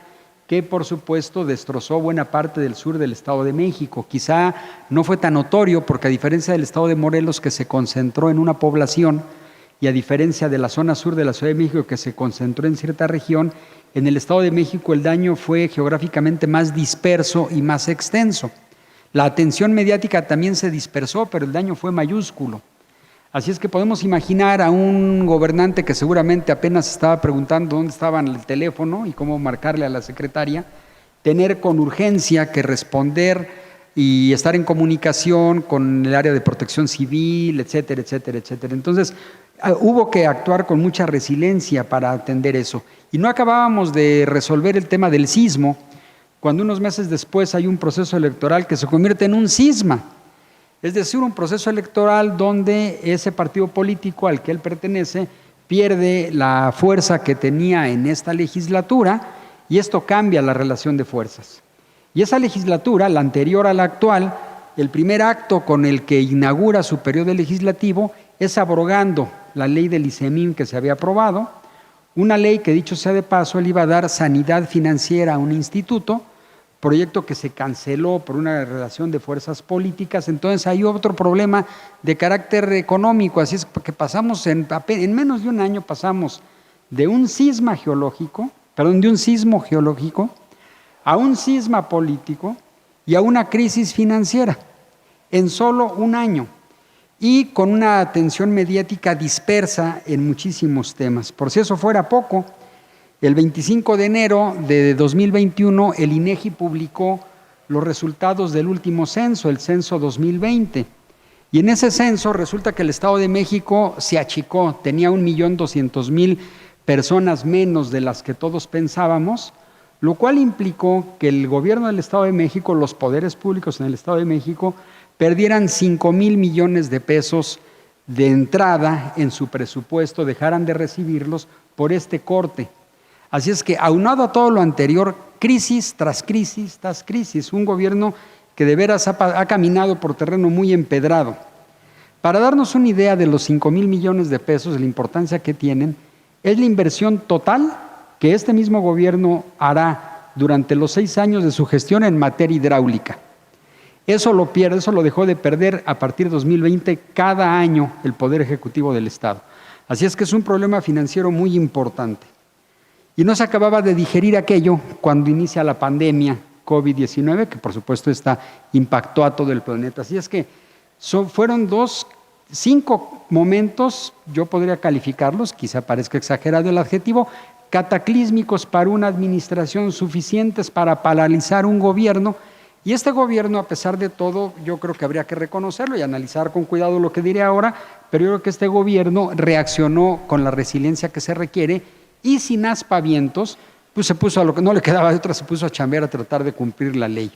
F: que por supuesto destrozó buena parte del sur del Estado de México. Quizá no fue tan notorio porque a diferencia del Estado de Morelos, que se concentró en una población y a diferencia de la zona sur de la Ciudad de México que se concentró en cierta región, en el Estado de México el daño fue geográficamente más disperso y más extenso. La atención mediática también se dispersó, pero el daño fue mayúsculo. Así es que podemos imaginar a un gobernante que seguramente apenas estaba preguntando dónde estaba el teléfono y cómo marcarle a la secretaria, tener con urgencia que responder y estar en comunicación con el área de protección civil, etcétera, etcétera, etcétera. Entonces, hubo que actuar con mucha resiliencia para atender eso. Y no acabábamos de resolver el tema del sismo, cuando unos meses después hay un proceso electoral que se convierte en un cisma. Es decir, un proceso electoral donde ese partido político al que él pertenece pierde la fuerza que tenía en esta legislatura y esto cambia la relación de fuerzas. Y esa legislatura, la anterior a la actual, el primer acto con el que inaugura su periodo legislativo es abrogando la ley del ICEMIM que se había aprobado, una ley que, dicho sea de paso, le iba a dar sanidad financiera a un instituto, proyecto que se canceló por una relación de fuerzas políticas. Entonces hay otro problema de carácter económico, así es que pasamos en menos de un año pasamos de un sismo geológico a un cisma político y a una crisis financiera en solo un año y con una atención mediática dispersa en muchísimos temas. Por si eso fuera poco, el 25 de enero de 2021 el INEGI publicó los resultados del último censo, el censo 2020. Y en ese censo resulta que el Estado de México se achicó, tenía 1.200.000 personas menos de las que todos pensábamos, lo cual implicó que el gobierno del Estado de México, los poderes públicos en el Estado de México, perdieran 5,000 millones de pesos de entrada en su presupuesto, dejaran de recibirlos por este corte. Así es que, aunado a todo lo anterior, crisis tras crisis tras crisis, un gobierno que de veras ha caminado por terreno muy empedrado. Para darnos una idea de los 5,000 millones de pesos, de la importancia que tienen, es la inversión total que este mismo gobierno hará durante los 6 años de su gestión en materia hidráulica. Eso lo dejó de perder a partir de 2020 cada año el Poder Ejecutivo del Estado. Así es que es un problema financiero muy importante. Y no se acababa de digerir aquello cuando inicia la pandemia COVID-19, que por supuesto impactó a todo el planeta. Así es que fueron 5 momentos, yo podría calificarlos, quizá parezca exagerado el adjetivo, cataclísmicos para una administración, suficientes para paralizar un gobierno. Y este gobierno, a pesar de todo, yo creo que habría que reconocerlo y analizar con cuidado lo que diré ahora, pero yo creo que este gobierno reaccionó con la resiliencia que se requiere y sin aspavientos, pues se puso a lo que no le quedaba de otra, se puso a chambear a tratar de cumplir la ley.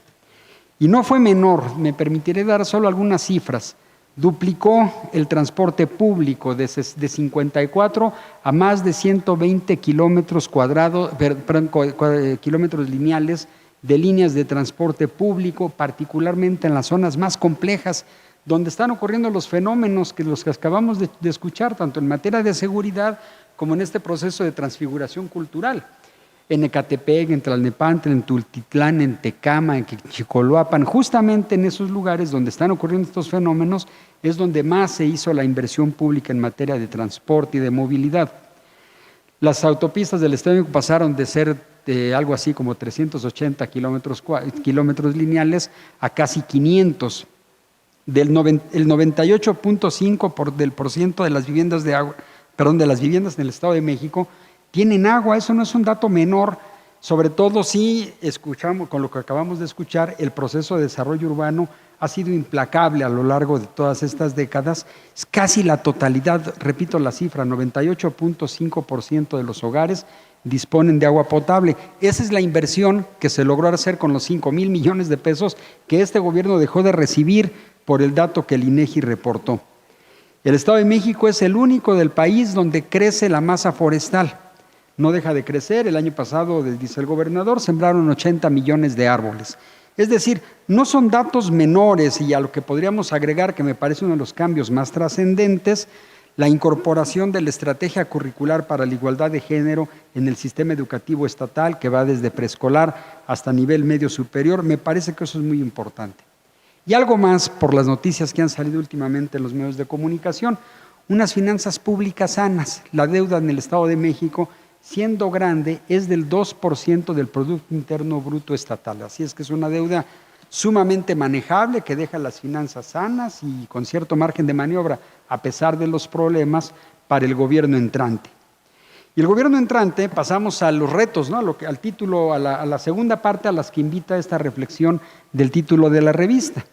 F: Y no fue menor, me permitiré dar solo algunas cifras. Duplicó el transporte público de 54 a más de 120 kilómetros lineales de líneas de transporte público, particularmente en las zonas más complejas, donde están ocurriendo los fenómenos que acabamos de escuchar, tanto en materia de seguridad como en este proceso de transfiguración cultural. En Ecatepec, en Tlalnepantla, en Tultitlán, en Tecama, en Chicoloapan, justamente en esos lugares donde están ocurriendo estos fenómenos, es donde más se hizo la inversión pública en materia de transporte y de movilidad. Las autopistas del Estado de México pasaron de ser algo así como 380 kilómetros lineales a casi 500. El 98.5% de las viviendas de las viviendas en el Estado de México tienen agua. Eso no es un dato menor, sobre todo si escuchamos, con lo que acabamos de escuchar, el proceso de desarrollo urbano ha sido implacable a lo largo de todas estas décadas. Es casi la totalidad, repito la cifra, 98.5% de los hogares disponen de agua potable. Esa es la inversión que se logró hacer con los 5,000 millones de pesos que este gobierno dejó de recibir por el dato que el INEGI reportó. El Estado de México es el único del país donde crece la masa forestal. No deja de crecer. El año pasado, dice el gobernador, sembraron 80 millones de árboles. Es decir, no son datos menores, y a lo que podríamos agregar, que me parece uno de los cambios más trascendentes, la incorporación de la estrategia curricular para la igualdad de género en el sistema educativo estatal, que va desde preescolar hasta nivel medio superior. Me parece que eso es muy importante. Y algo más por las noticias que han salido últimamente en los medios de comunicación. unas finanzas públicas sanas. La deuda en el Estado de México, siendo grande, es del 2% del Producto Interno Bruto estatal. Así es que es una deuda sumamente manejable que deja las finanzas sanas y con cierto margen de maniobra, a pesar de los problemas, para el gobierno entrante. Y el gobierno entrante, pasamos a los retos, ¿no? Al título, a la segunda parte a las que invita esta reflexión del título de la revista.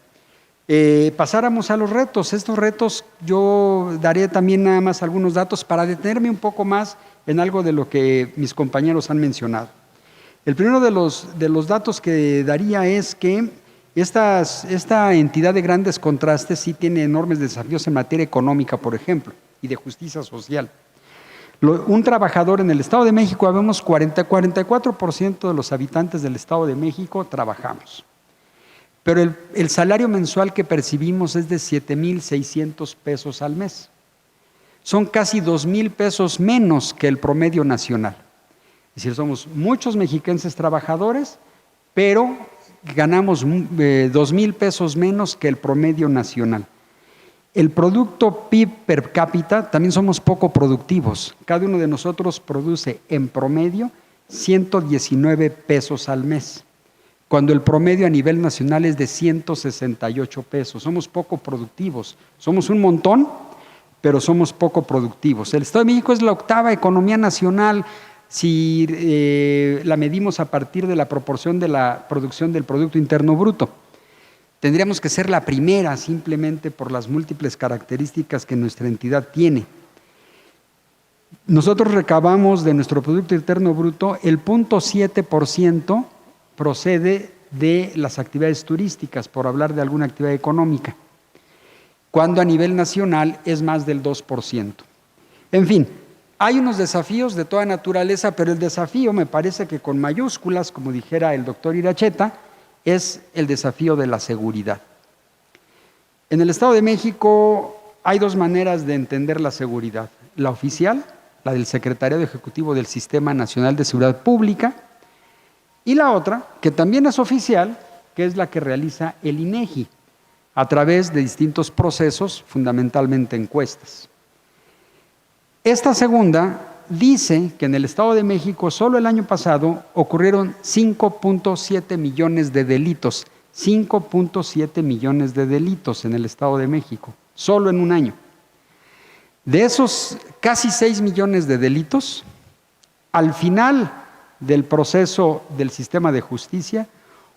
F: Pasáramos a los retos. Estos retos yo daré también nada más algunos datos para detenerme un poco más en algo de lo que mis compañeros han mencionado. El primero de los datos que daría es que esta entidad de grandes contrastes sí tiene enormes desafíos en materia económica, por ejemplo, y de justicia social. Un trabajador en el Estado de México, habemos 44% de los habitantes del Estado de México trabajamos. Pero el salario mensual que percibimos es de 7,600 pesos al mes. Son casi 2,000 pesos menos que el promedio nacional. Es decir, somos muchos mexiquenses trabajadores, pero ganamos 2,000 pesos menos que el promedio nacional. El producto PIB per cápita, también somos poco productivos. Cada uno de nosotros produce en promedio 119 pesos al mes, cuando el promedio a nivel nacional es de 168 pesos. Somos poco productivos. Somos un montón, pero somos poco productivos. El Estado de México es la octava economía nacional si la medimos a partir de la proporción de la producción del Producto Interno Bruto. Tendríamos que ser la primera simplemente por las múltiples características que nuestra entidad tiene. Nosotros recabamos de nuestro Producto Interno Bruto el 0.7% procede de las actividades turísticas, por hablar de alguna actividad económica, cuando a nivel nacional es más del 2%. En fin, hay unos desafíos de toda naturaleza, pero el desafío me parece que con mayúsculas, como dijera el doctor Iracheta, es el desafío de la seguridad. En el Estado de México hay dos maneras de entender la seguridad. La oficial, la del Secretariado Ejecutivo del Sistema Nacional de Seguridad Pública, y la otra, que también es oficial, que es la que realiza el INEGI, a través de distintos procesos, fundamentalmente encuestas. Esta segunda dice que en el Estado de México solo el año pasado ocurrieron 5.7 millones de delitos, 5.7 millones de delitos en el Estado de México, solo en un año. De esos casi 6 millones de delitos, al final del proceso del sistema de justicia,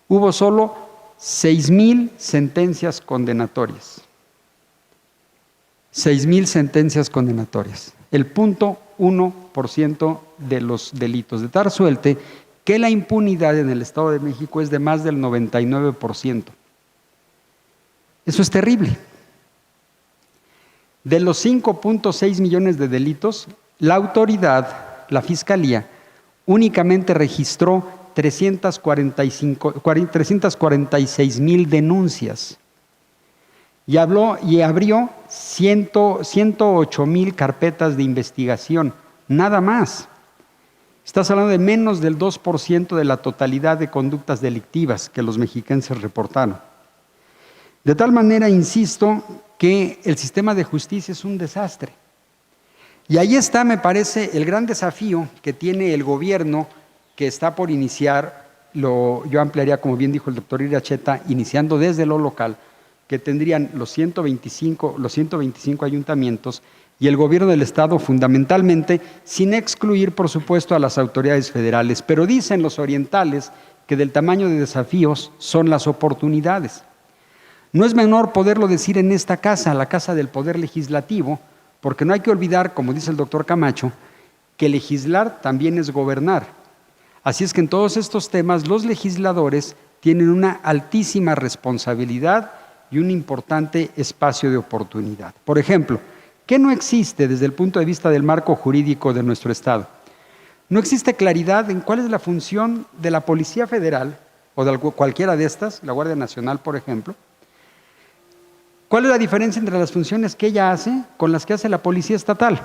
F: hubo solo 6,000 sentencias condenatorias. 6,000 sentencias condenatorias. El 0.1% de los delitos, de tal suerte que la impunidad en el Estado de México es de más del 99%. Eso es terrible. De los 5.6 millones de delitos, la autoridad, la Fiscalía, únicamente registró 346,000 denuncias y abrió 108,000 carpetas de investigación, nada más. Estás hablando de menos del 2% de la totalidad de conductas delictivas que los mexiquenses reportaron. De tal manera, insisto, que el sistema de justicia es un desastre. Y ahí está, me parece, el gran desafío que tiene el gobierno que está por iniciar, yo ampliaría, como bien dijo el doctor Iracheta, iniciando desde lo local, que tendrían los 125 ayuntamientos y el gobierno del Estado fundamentalmente, sin excluir, por supuesto, a las autoridades federales. Pero dicen los orientales que del tamaño de desafíos son las oportunidades. No es menor poderlo decir en esta casa, la Casa del Poder Legislativo, porque no hay que olvidar, como dice el doctor Camacho, que legislar también es gobernar. Así es que en todos estos temas los legisladores tienen una altísima responsabilidad y un importante espacio de oportunidad. Por ejemplo, ¿qué no existe desde el punto de vista del marco jurídico de nuestro Estado? No existe claridad en cuál es la función de la Policía Federal o de cualquiera de estas, la Guardia Nacional, por ejemplo. ¿Cuál es la diferencia entre las funciones que ella hace con las que hace la Policía Estatal?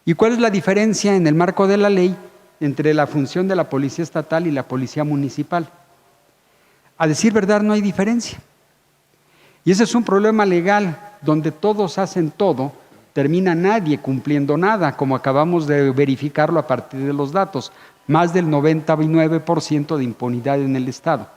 F: ¿Y cuál es la diferencia en el marco de la ley entre la función de la Policía Estatal y la Policía Municipal? A decir verdad, no hay diferencia. Y ese es un problema legal donde todos hacen todo termina nadie cumpliendo nada, como acabamos de verificarlo a partir de los datos, más del 99% de impunidad en el Estado.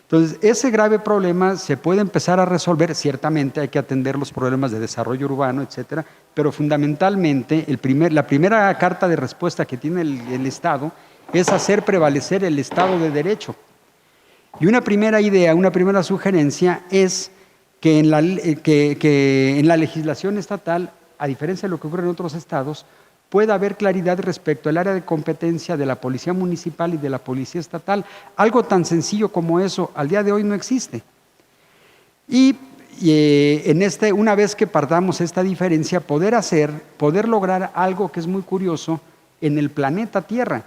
F: Entonces, ese grave problema se puede empezar a resolver. Ciertamente hay que atender los problemas de desarrollo urbano, etcétera, pero fundamentalmente la primera carta de respuesta que tiene el Estado es hacer prevalecer el Estado de Derecho. Y una primera idea, una primera sugerencia es que en la legislación estatal, a diferencia de lo que ocurre en otros estados, pueda haber claridad respecto al área de competencia de la policía municipal y de la policía estatal. Algo tan sencillo como eso al día de hoy no existe. Y una vez que partamos esta diferencia, poder lograr algo que es muy curioso en el planeta Tierra.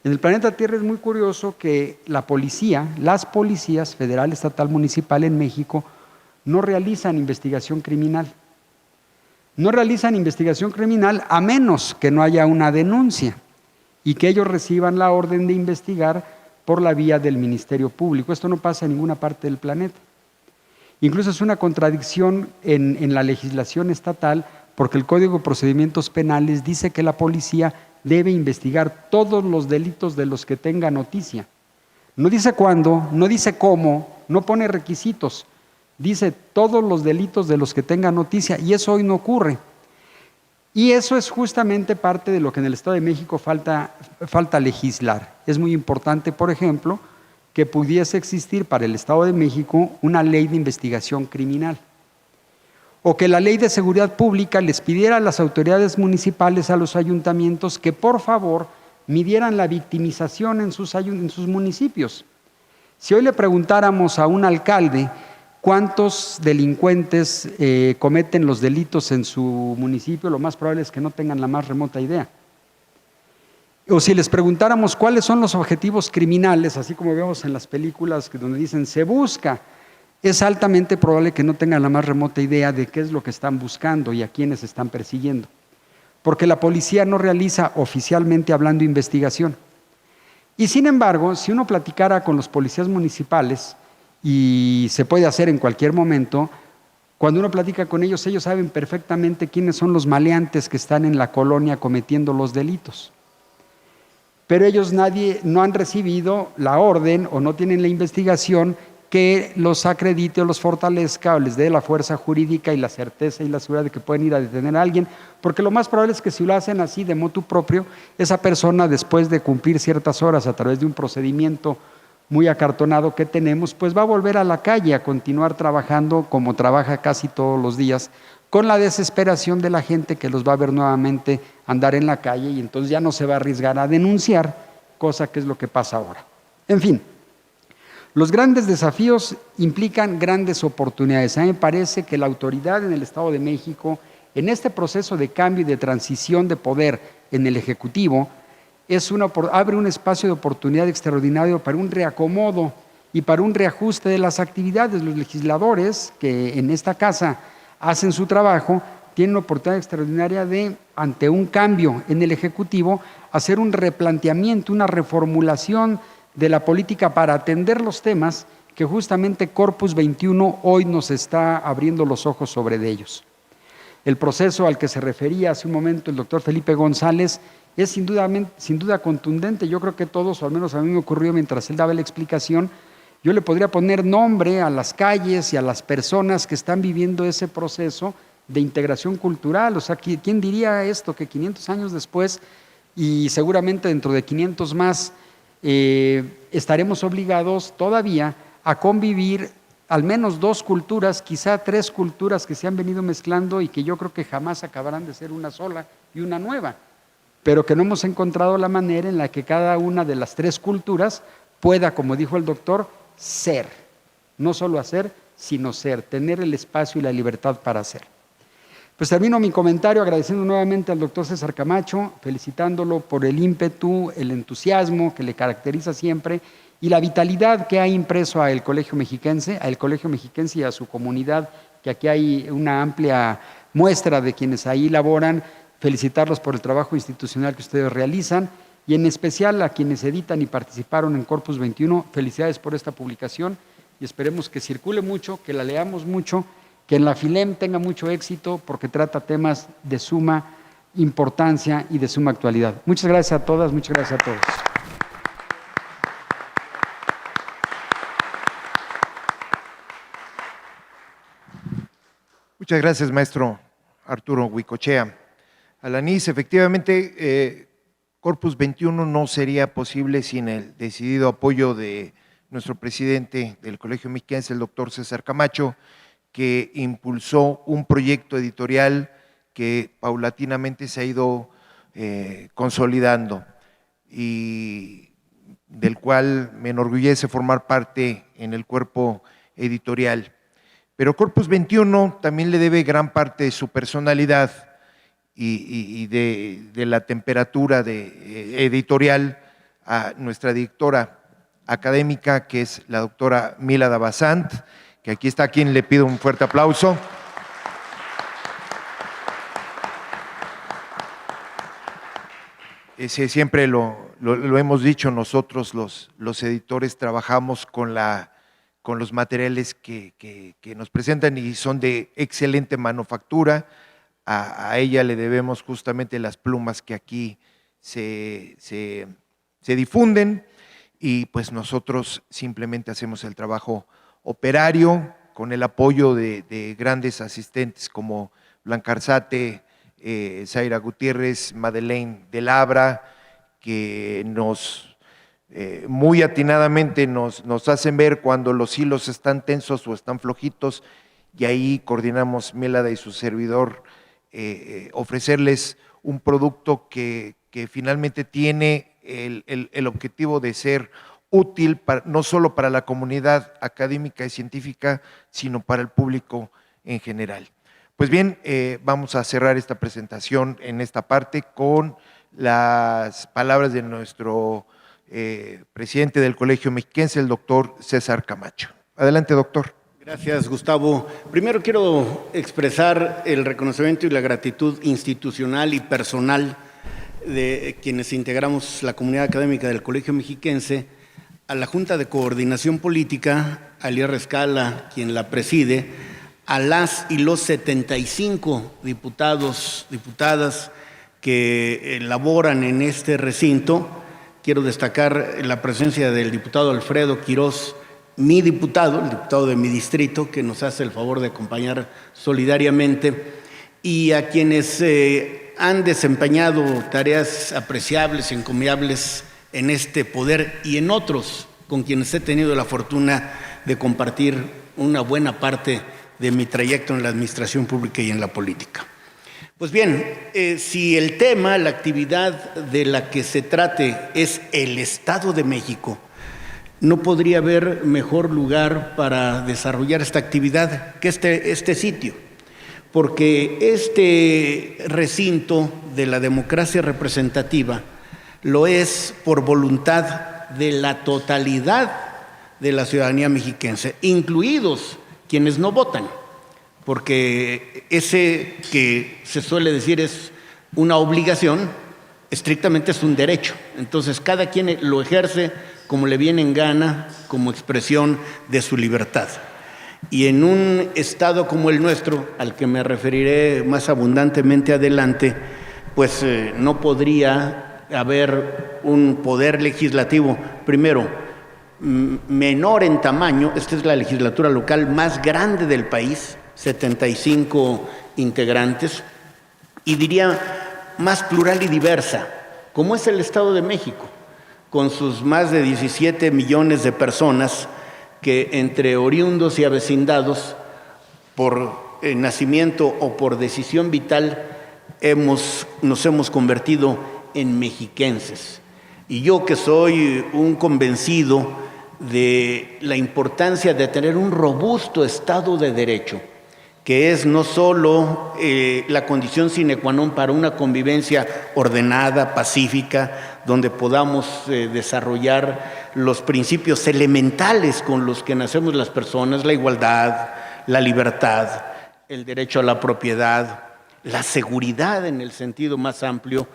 F: En el planeta Tierra es muy curioso que las policías federal, estatal, municipal en México no realizan investigación criminal. No realizan investigación criminal a menos que no haya una denuncia y que ellos reciban la orden de investigar por la vía del Ministerio Público. Esto no pasa en ninguna parte del planeta. Incluso es una contradicción en la legislación estatal, porque el Código de Procedimientos Penales dice que la policía debe investigar todos los delitos de los que tenga noticia. No dice cuándo, no dice cómo, no pone requisitos. Dice todos los delitos de los que tenga noticia, y eso hoy no ocurre. Y eso es justamente parte de lo que en el Estado de México falta legislar. Es muy importante, por ejemplo, que pudiese existir para el Estado de México una ley de investigación criminal. O que la ley de seguridad pública les pidiera a las autoridades municipales, a los ayuntamientos, que por favor midieran la victimización en sus municipios. Si hoy le preguntáramos a un alcalde cuántos delincuentes cometen los delitos en su municipio, lo más probable es que no tengan la más remota idea. O si les preguntáramos cuáles son los objetivos criminales, así como vemos en las películas donde dicen se busca, es altamente probable que no tengan la más remota idea de qué es lo que están buscando y a quiénes están persiguiendo. Porque la policía no realiza oficialmente hablando investigación. Y sin embargo, si uno platicara con los policías municipales, y se puede hacer en cualquier momento, cuando uno platica con ellos, ellos saben perfectamente quiénes son los maleantes que están en la colonia cometiendo los delitos. Pero ellos no han recibido la orden o no tienen la investigación que los acredite o los fortalezca o les dé la fuerza jurídica y la certeza y la seguridad de que pueden ir a detener a alguien, porque lo más probable es que si lo hacen así de motu propio, esa persona, después de cumplir ciertas horas a través de un procedimiento muy acartonado que tenemos, pues va a volver a la calle a continuar trabajando como trabaja casi todos los días, con la desesperación de la gente que los va a ver nuevamente andar en la calle, y entonces ya no se va a arriesgar a denunciar, cosa que es lo que pasa ahora. En fin, los grandes desafíos implican grandes oportunidades. A mí me parece que la autoridad en el Estado de México, en este proceso de cambio y de transición de poder en el Ejecutivo, abre un espacio de oportunidad extraordinario para un reacomodo y para un reajuste de las actividades. Los legisladores que en esta casa hacen su trabajo tienen una oportunidad extraordinaria de, ante un cambio en el Ejecutivo, hacer un replanteamiento, una reformulación de la política para atender los temas que justamente Corpus 21 hoy nos está abriendo los ojos sobre ellos. El proceso al que se refería hace un momento el doctor Felipe González es sin duda contundente. Yo creo que todos, o al menos a mí me ocurrió mientras él daba la explicación, yo le podría poner nombre a las calles y a las personas que están viviendo ese proceso de integración cultural. O sea, ¿quién diría esto? Que 500 años después, y seguramente dentro de 500 más, estaremos obligados todavía a convivir al menos 2 culturas, quizá 3 culturas que se han venido mezclando y que yo creo que jamás acabarán de ser una sola y una nueva, pero que no hemos encontrado la manera en la que cada una de las 3 culturas pueda, como dijo el doctor, ser, no solo hacer, sino ser, tener el espacio y la libertad para hacer. Pues termino mi comentario agradeciendo nuevamente al doctor César Camacho, felicitándolo por el ímpetu, el entusiasmo que le caracteriza siempre y la vitalidad que ha impreso al Colegio Mexiquense y a su comunidad, que aquí hay una amplia muestra de quienes ahí laboran. Felicitarlos por el trabajo institucional que ustedes realizan y en especial a quienes editan y participaron en Corpus 21. Felicidades por esta publicación y esperemos que circule mucho, que la leamos mucho Que en la FILEM tenga mucho éxito porque trata temas de suma importancia y de suma actualidad. Muchas gracias a todas, muchas gracias a todos.
C: Muchas gracias, maestro Arturo Huicochea. Alanis, efectivamente, Corpus 21 no sería posible sin el decidido apoyo de nuestro presidente del Colegio Mexiquense, el doctor César Camacho, que impulsó un proyecto editorial que paulatinamente se ha ido consolidando y del cual me enorgullece formar parte en el cuerpo editorial. Pero Corpus 21 también le debe gran parte de su personalidad y de la temperatura editorial a nuestra directora académica, que es la doctora Mila Davasant, que aquí está, a quien le pido un fuerte aplauso. Siempre lo hemos dicho, nosotros los editores trabajamos con los materiales que nos presentan y son de excelente manufactura. A ella le debemos justamente las plumas que aquí se difunden, y pues nosotros simplemente hacemos el trabajo operario con el apoyo de grandes asistentes como Blanca Arzate, Zaira Gutiérrez, Madeleine de Labra, que muy atinadamente nos hacen ver cuando los hilos están tensos o están flojitos, y ahí coordinamos Mélada y su servidor, ofrecerles un producto que finalmente tiene el objetivo de ser útil no solo para la comunidad académica y científica, sino para el público en general. Pues bien, vamos a cerrar esta presentación en esta parte con las palabras de nuestro presidente del Colegio Mexiquense, el doctor César Camacho. Adelante, doctor.
G: Gracias, Gustavo. Primero quiero expresar el reconocimiento y la gratitud institucional y personal de quienes integramos la comunidad académica del Colegio Mexiquense, a la Junta de Coordinación Política, a Elías Rescala, quien la preside, a las y los 75 diputados, diputadas que laboran en este recinto. Quiero destacar la presencia del diputado Alfredo Quirós, mi diputado, el diputado de mi distrito, que nos hace el favor de acompañar solidariamente, y a quienes han desempeñado tareas apreciables, encomiables en este poder y en otros con quienes he tenido la fortuna de compartir una buena parte de mi trayecto en la administración pública y en la política. Pues bien, si el tema, la actividad de la que se trate es el Estado de México, no podría haber mejor lugar para desarrollar esta actividad que este sitio, porque este recinto de la democracia representativa lo es por voluntad de la totalidad de la ciudadanía mexiquense, incluidos quienes no votan, porque ese que se suele decir es una obligación, estrictamente es un derecho. Entonces cada quien lo ejerce como le viene en gana, como expresión de su libertad. Y en un estado como el nuestro, al que me referiré más abundantemente adelante, pues no podría haber un poder legislativo, primero, menor en tamaño. Esta es la legislatura local más grande del país, 75 integrantes, y diría más plural y diversa, como es el Estado de México, con sus más de 17 millones de personas que entre oriundos y avecindados, por nacimiento o por decisión vital, nos hemos convertido en mexiquenses. Y yo, que soy un convencido de la importancia de tener un robusto Estado de Derecho, que es no solo la condición sine qua non para una convivencia ordenada, pacífica, donde podamos desarrollar los principios elementales con los que nacemos las personas: la igualdad, la libertad, el derecho a la propiedad, la seguridad en el sentido más amplio.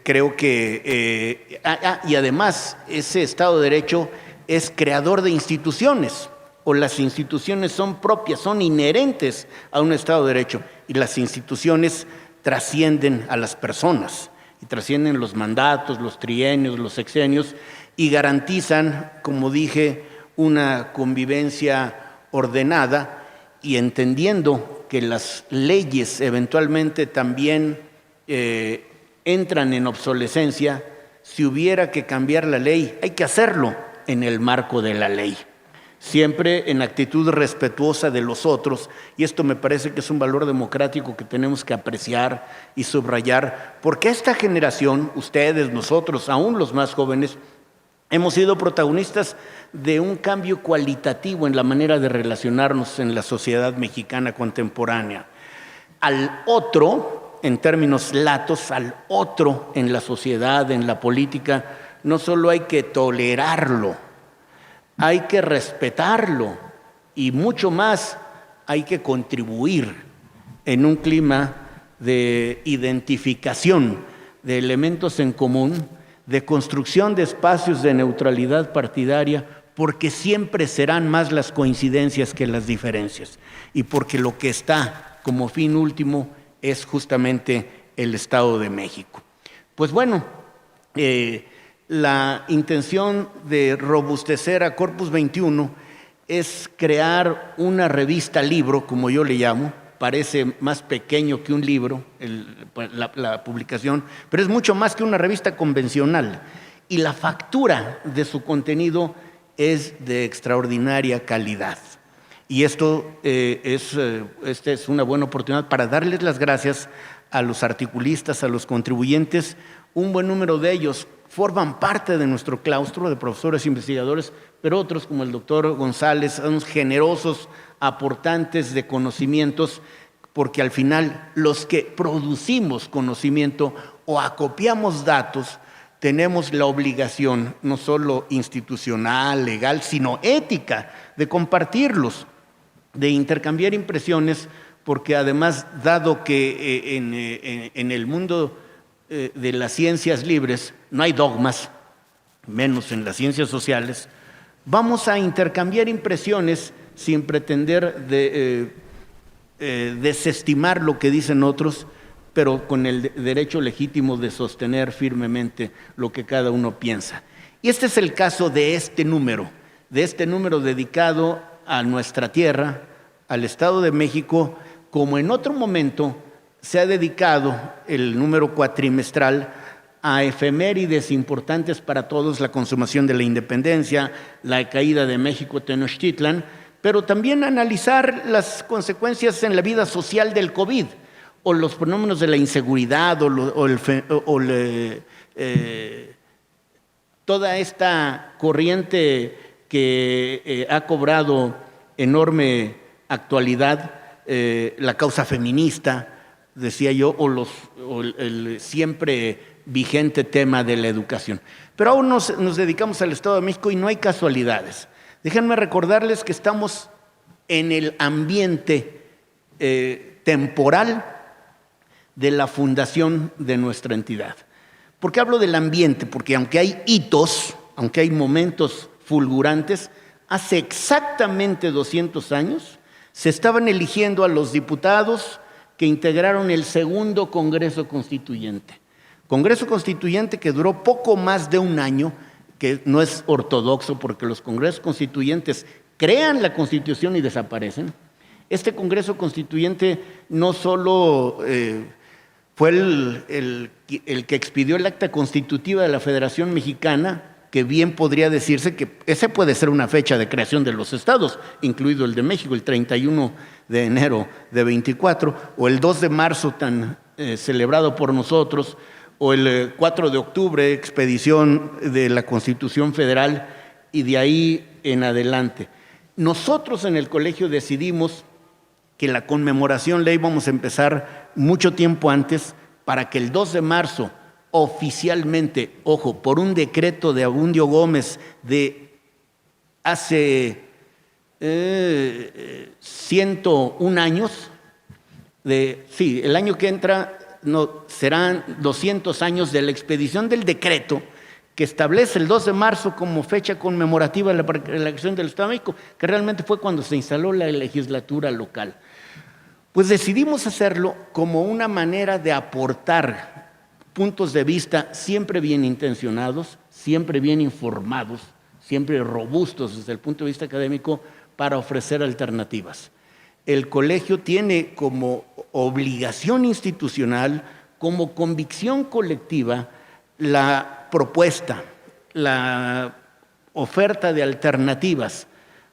G: Creo que, y además ese Estado de Derecho es creador de instituciones, o las instituciones son propias, son inherentes a un Estado de Derecho, y las instituciones trascienden a las personas, y trascienden los mandatos, los trienios, los sexenios, y garantizan, como dije, una convivencia ordenada, y entendiendo que las leyes eventualmente también entran en obsolescencia. Si hubiera que cambiar la ley, hay que hacerlo en el marco de la ley, siempre en actitud respetuosa de los otros, y esto me parece que es un valor democrático que tenemos que apreciar y subrayar, porque esta generación, ustedes, nosotros, aún los más jóvenes, hemos sido protagonistas de un cambio cualitativo en la manera de relacionarnos en la sociedad mexicana contemporánea. Al otro, en términos latos, al otro en la sociedad, en la política, no solo hay que tolerarlo, hay que respetarlo, y mucho más, hay que contribuir en un clima de identificación de elementos en común, de construcción de espacios de neutralidad partidaria, porque siempre serán más las coincidencias que las diferencias, y porque lo que está como fin último es justamente el Estado de México. Pues bueno, la intención de robustecer a Corpus 21 es crear una revista libro, como yo le llamo. Parece más pequeño que un libro, la publicación, pero es mucho más que una revista convencional. Y la factura de su contenido es de extraordinaria calidad. Y esta es una buena oportunidad para darles las gracias a los articulistas, a los contribuyentes. Un buen número de ellos forman parte de nuestro claustro de profesores e investigadores, pero otros, como el doctor González, son generosos aportantes de conocimientos, porque al final los que producimos conocimiento o acopiamos datos tenemos la obligación, no solo institucional, legal, sino ética, de compartirlos, de intercambiar impresiones, porque además, dado que en el mundo de las ciencias libres no hay dogmas, menos en las ciencias sociales, vamos a intercambiar impresiones sin pretender desestimar lo que dicen otros, pero con el derecho legítimo de sostener firmemente lo que cada uno piensa. Y este es el caso de este número dedicado a nuestra tierra, al Estado de México, como en otro momento se ha dedicado el número cuatrimestral a efemérides importantes para todos, la consumación de la independencia, la caída de México Tenochtitlan, pero también analizar las consecuencias en la vida social del COVID, o los fenómenos de la inseguridad, toda esta corriente que ha cobrado enorme actualidad, la causa feminista, decía yo, o el siempre vigente tema de la educación. Pero aún nos dedicamos al Estado de México y no hay casualidades. Déjenme recordarles que estamos en el ambiente temporal de la fundación de nuestra entidad. ¿Por qué hablo del ambiente? Porque aunque hay hitos, aunque hay momentos fulgurantes, hace exactamente 200 años se estaban eligiendo a los diputados que integraron el segundo Congreso Constituyente. Congreso Constituyente que duró poco más de un año, que no es ortodoxo porque los congresos constituyentes crean la Constitución y desaparecen. Este Congreso Constituyente no solo fue el que expidió el acta constitutiva de la Federación Mexicana, que bien podría decirse que esa puede ser una fecha de creación de los estados, incluido el de México, el 31 de enero de 24, o el 2 de marzo tan celebrado por nosotros, o el 4 de octubre, expedición de la Constitución Federal, y de ahí en adelante. Nosotros en el colegio decidimos que la conmemoración la íbamos a empezar mucho tiempo antes, para que el 2 de marzo oficialmente, ojo, por un decreto de Abundio Gómez de hace 101 años, el año que entra serán 200 años de la expedición del decreto que establece el 2 de marzo como fecha conmemorativa de la creación del Estado de México, que realmente fue cuando se instaló la legislatura local. Pues decidimos hacerlo como una manera de aportar puntos de vista siempre bien intencionados, siempre bien informados, siempre robustos desde el punto de vista académico, para ofrecer alternativas. El colegio tiene como obligación institucional, como convicción colectiva, la propuesta, la oferta de alternativas,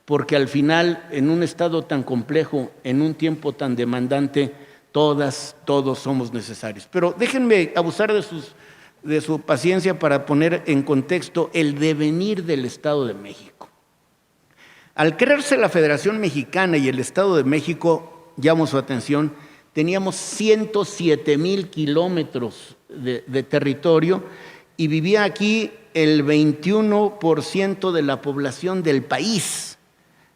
G: porque al final, en un estado tan complejo, en un tiempo tan demandante, todos somos necesarios. Pero déjenme abusar de su paciencia para poner en contexto el devenir del Estado de México. Al crearse la Federación Mexicana y el Estado de México, llamo su atención, teníamos 107,000 kilómetros de territorio y vivía aquí el 21% de la población del país,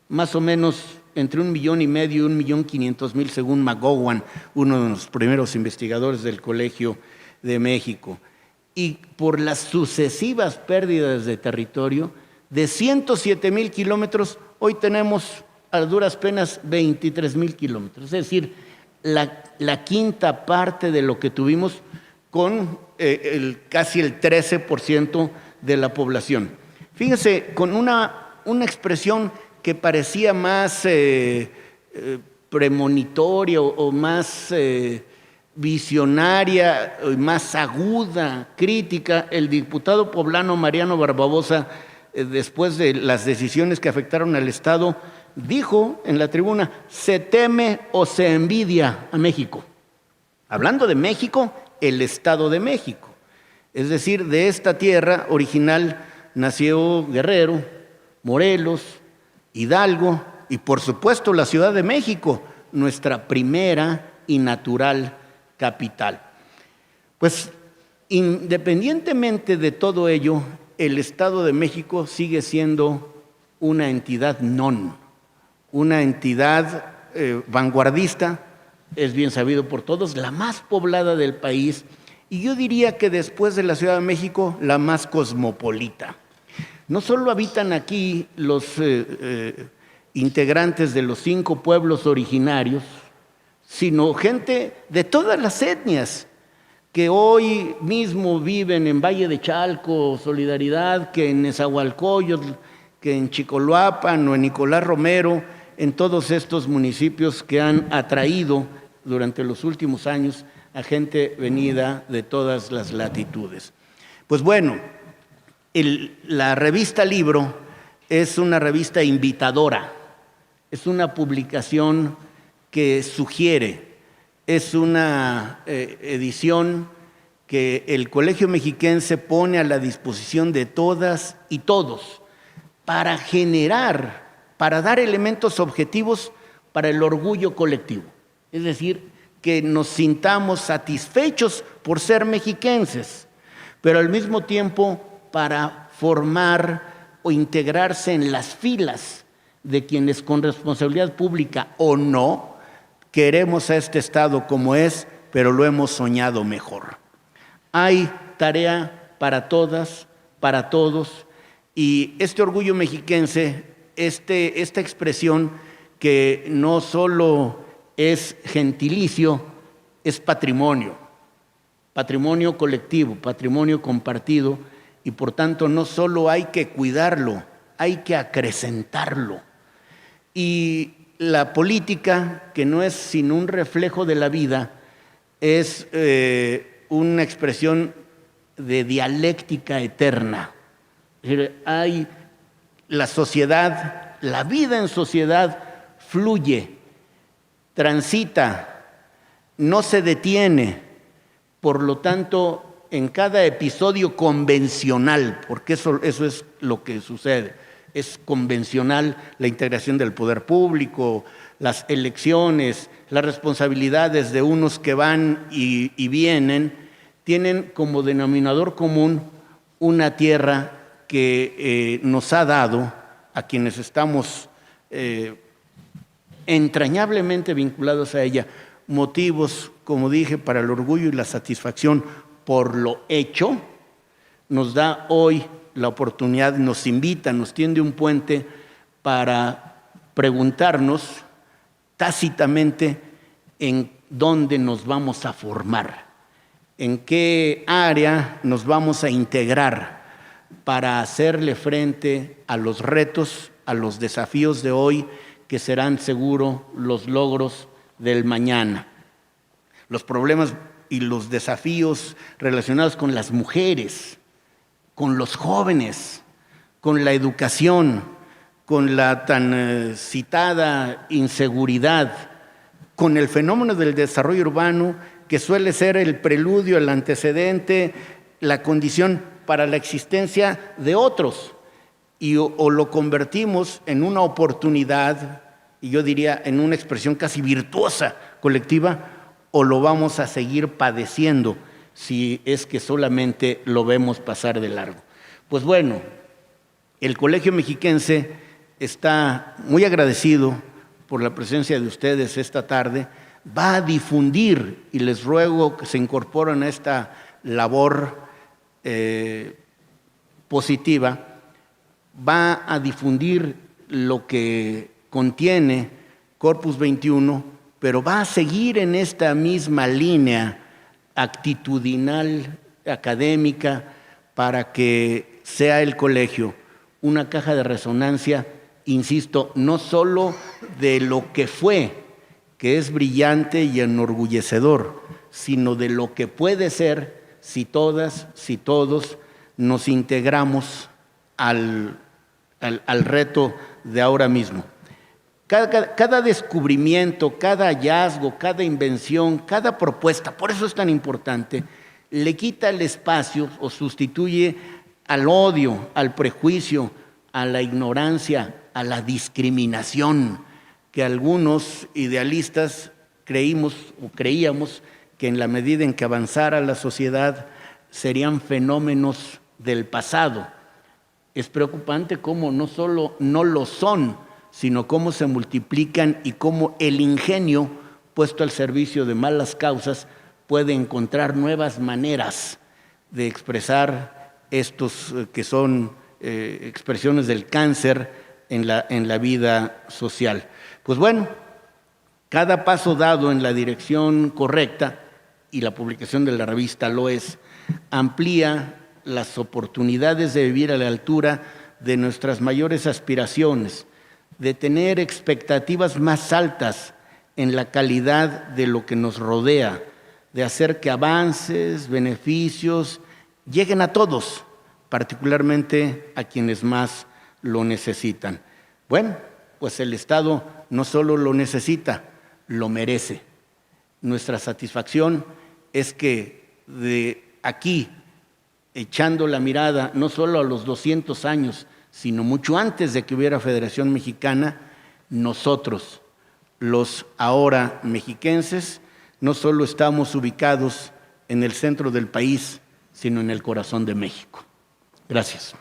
G: más o menos entre 1,5 millones y 1,500,000 según McGowan, uno de los primeros investigadores del Colegio de México. Y por las sucesivas pérdidas de territorio, de 107,000 kilómetros, hoy tenemos a duras penas 23,000 kilómetros. Es decir, la quinta parte de lo que tuvimos con casi el 13% de la población. Fíjense, con una expresión que parecía más premonitoria o más visionaria, más aguda, crítica, el diputado poblano Mariano Barbabosa, después de las decisiones que afectaron al Estado, dijo en la tribuna: se teme o se envidia a México. Hablando de México, el Estado de México. Es decir, de esta tierra original nació Guerrero, Morelos, Hidalgo y por supuesto la Ciudad de México, nuestra primera y natural capital. Pues independientemente de todo ello, el Estado de México sigue siendo una entidad una entidad vanguardista, es bien sabido por todos, la más poblada del país, y yo diría que después de la Ciudad de México, la más cosmopolita. No solo habitan aquí los integrantes de los 5 pueblos originarios, sino gente de todas las etnias que hoy mismo viven en Valle de Chalco, Solidaridad, que en Nezahualcóyotl, que en Chicoloapan o en Nicolás Romero, en todos estos municipios que han atraído durante los últimos años a gente venida de todas las latitudes. Pues bueno, la revista Libro es una revista invitadora, es una publicación que sugiere, es una edición que el Colegio Mexiquense pone a la disposición de todas y todos para generar, para dar elementos objetivos para el orgullo colectivo. Es decir, que nos sintamos satisfechos por ser mexiquenses, pero al mismo tiempo para formar o integrarse en las filas de quienes con responsabilidad pública o no queremos a este Estado como es, pero lo hemos soñado mejor. Hay tarea para todas, para todos, y este orgullo mexiquense, esta expresión que no solo es gentilicio, es patrimonio colectivo, patrimonio compartido, y por tanto no solo hay que cuidarlo, hay que acrecentarlo. Y la política, que no es sino un reflejo de la vida, es una expresión de dialéctica eterna. Es decir, hay la sociedad, la vida en sociedad fluye, transita, no se detiene. Por lo tanto, en cada episodio convencional, porque eso es lo que sucede, es convencional la integración del poder público, las elecciones, las responsabilidades de unos que van y vienen, tienen como denominador común una tierra que nos ha dado a quienes estamos entrañablemente vinculados a ella motivos, como dije, para el orgullo y la satisfacción por lo hecho, nos da hoy la oportunidad, nos invita, nos tiende un puente para preguntarnos tácitamente en dónde nos vamos a formar, en qué área nos vamos a integrar para hacerle frente a los retos, a los desafíos de hoy, que serán seguro los logros del mañana. Los problemas y los desafíos relacionados con las mujeres, con los jóvenes, con la educación, con la tan citada inseguridad, con el fenómeno del desarrollo urbano, que suele ser el preludio, el antecedente, la condición para la existencia de otros, y o lo convertimos en una oportunidad, y yo diría en una expresión casi virtuosa colectiva, o lo vamos a seguir padeciendo si es que solamente lo vemos pasar de largo. Pues bueno, el Colegio Mexiquense está muy agradecido por la presencia de ustedes esta tarde, va a difundir, y les ruego que se incorporen a esta labor positiva, va a difundir lo que contiene Corpus 21, pero va a seguir en esta misma línea actitudinal, académica, para que sea el colegio una caja de resonancia, insisto, no solo de lo que fue, que es brillante y enorgullecedor, sino de lo que puede ser si todas, si todos nos integramos al reto de ahora mismo. Cada descubrimiento, cada hallazgo, cada invención, cada propuesta, por eso es tan importante, le quita el espacio o sustituye al odio, al prejuicio, a la ignorancia, a la discriminación, que algunos idealistas creíamos que en la medida en que avanzara la sociedad serían fenómenos del pasado. Es preocupante cómo no solo no lo son, sino cómo se multiplican y cómo el ingenio puesto al servicio de malas causas puede encontrar nuevas maneras de expresar estos que son expresiones del cáncer en la vida social. Pues bueno, cada paso dado en la dirección correcta, y la publicación de la revista lo es, amplía las oportunidades de vivir a la altura de nuestras mayores aspiraciones, de tener expectativas más altas en la calidad de lo que nos rodea, de hacer que avances, beneficios lleguen a todos, particularmente a quienes más lo necesitan. Bueno, pues el Estado no solo lo necesita, lo merece. Nuestra satisfacción es que de aquí, echando la mirada no solo a los 200 años, sino mucho antes de que hubiera Federación Mexicana, nosotros, los ahora mexiquenses, no solo estamos ubicados en el centro del país, sino en el corazón de México. Gracias.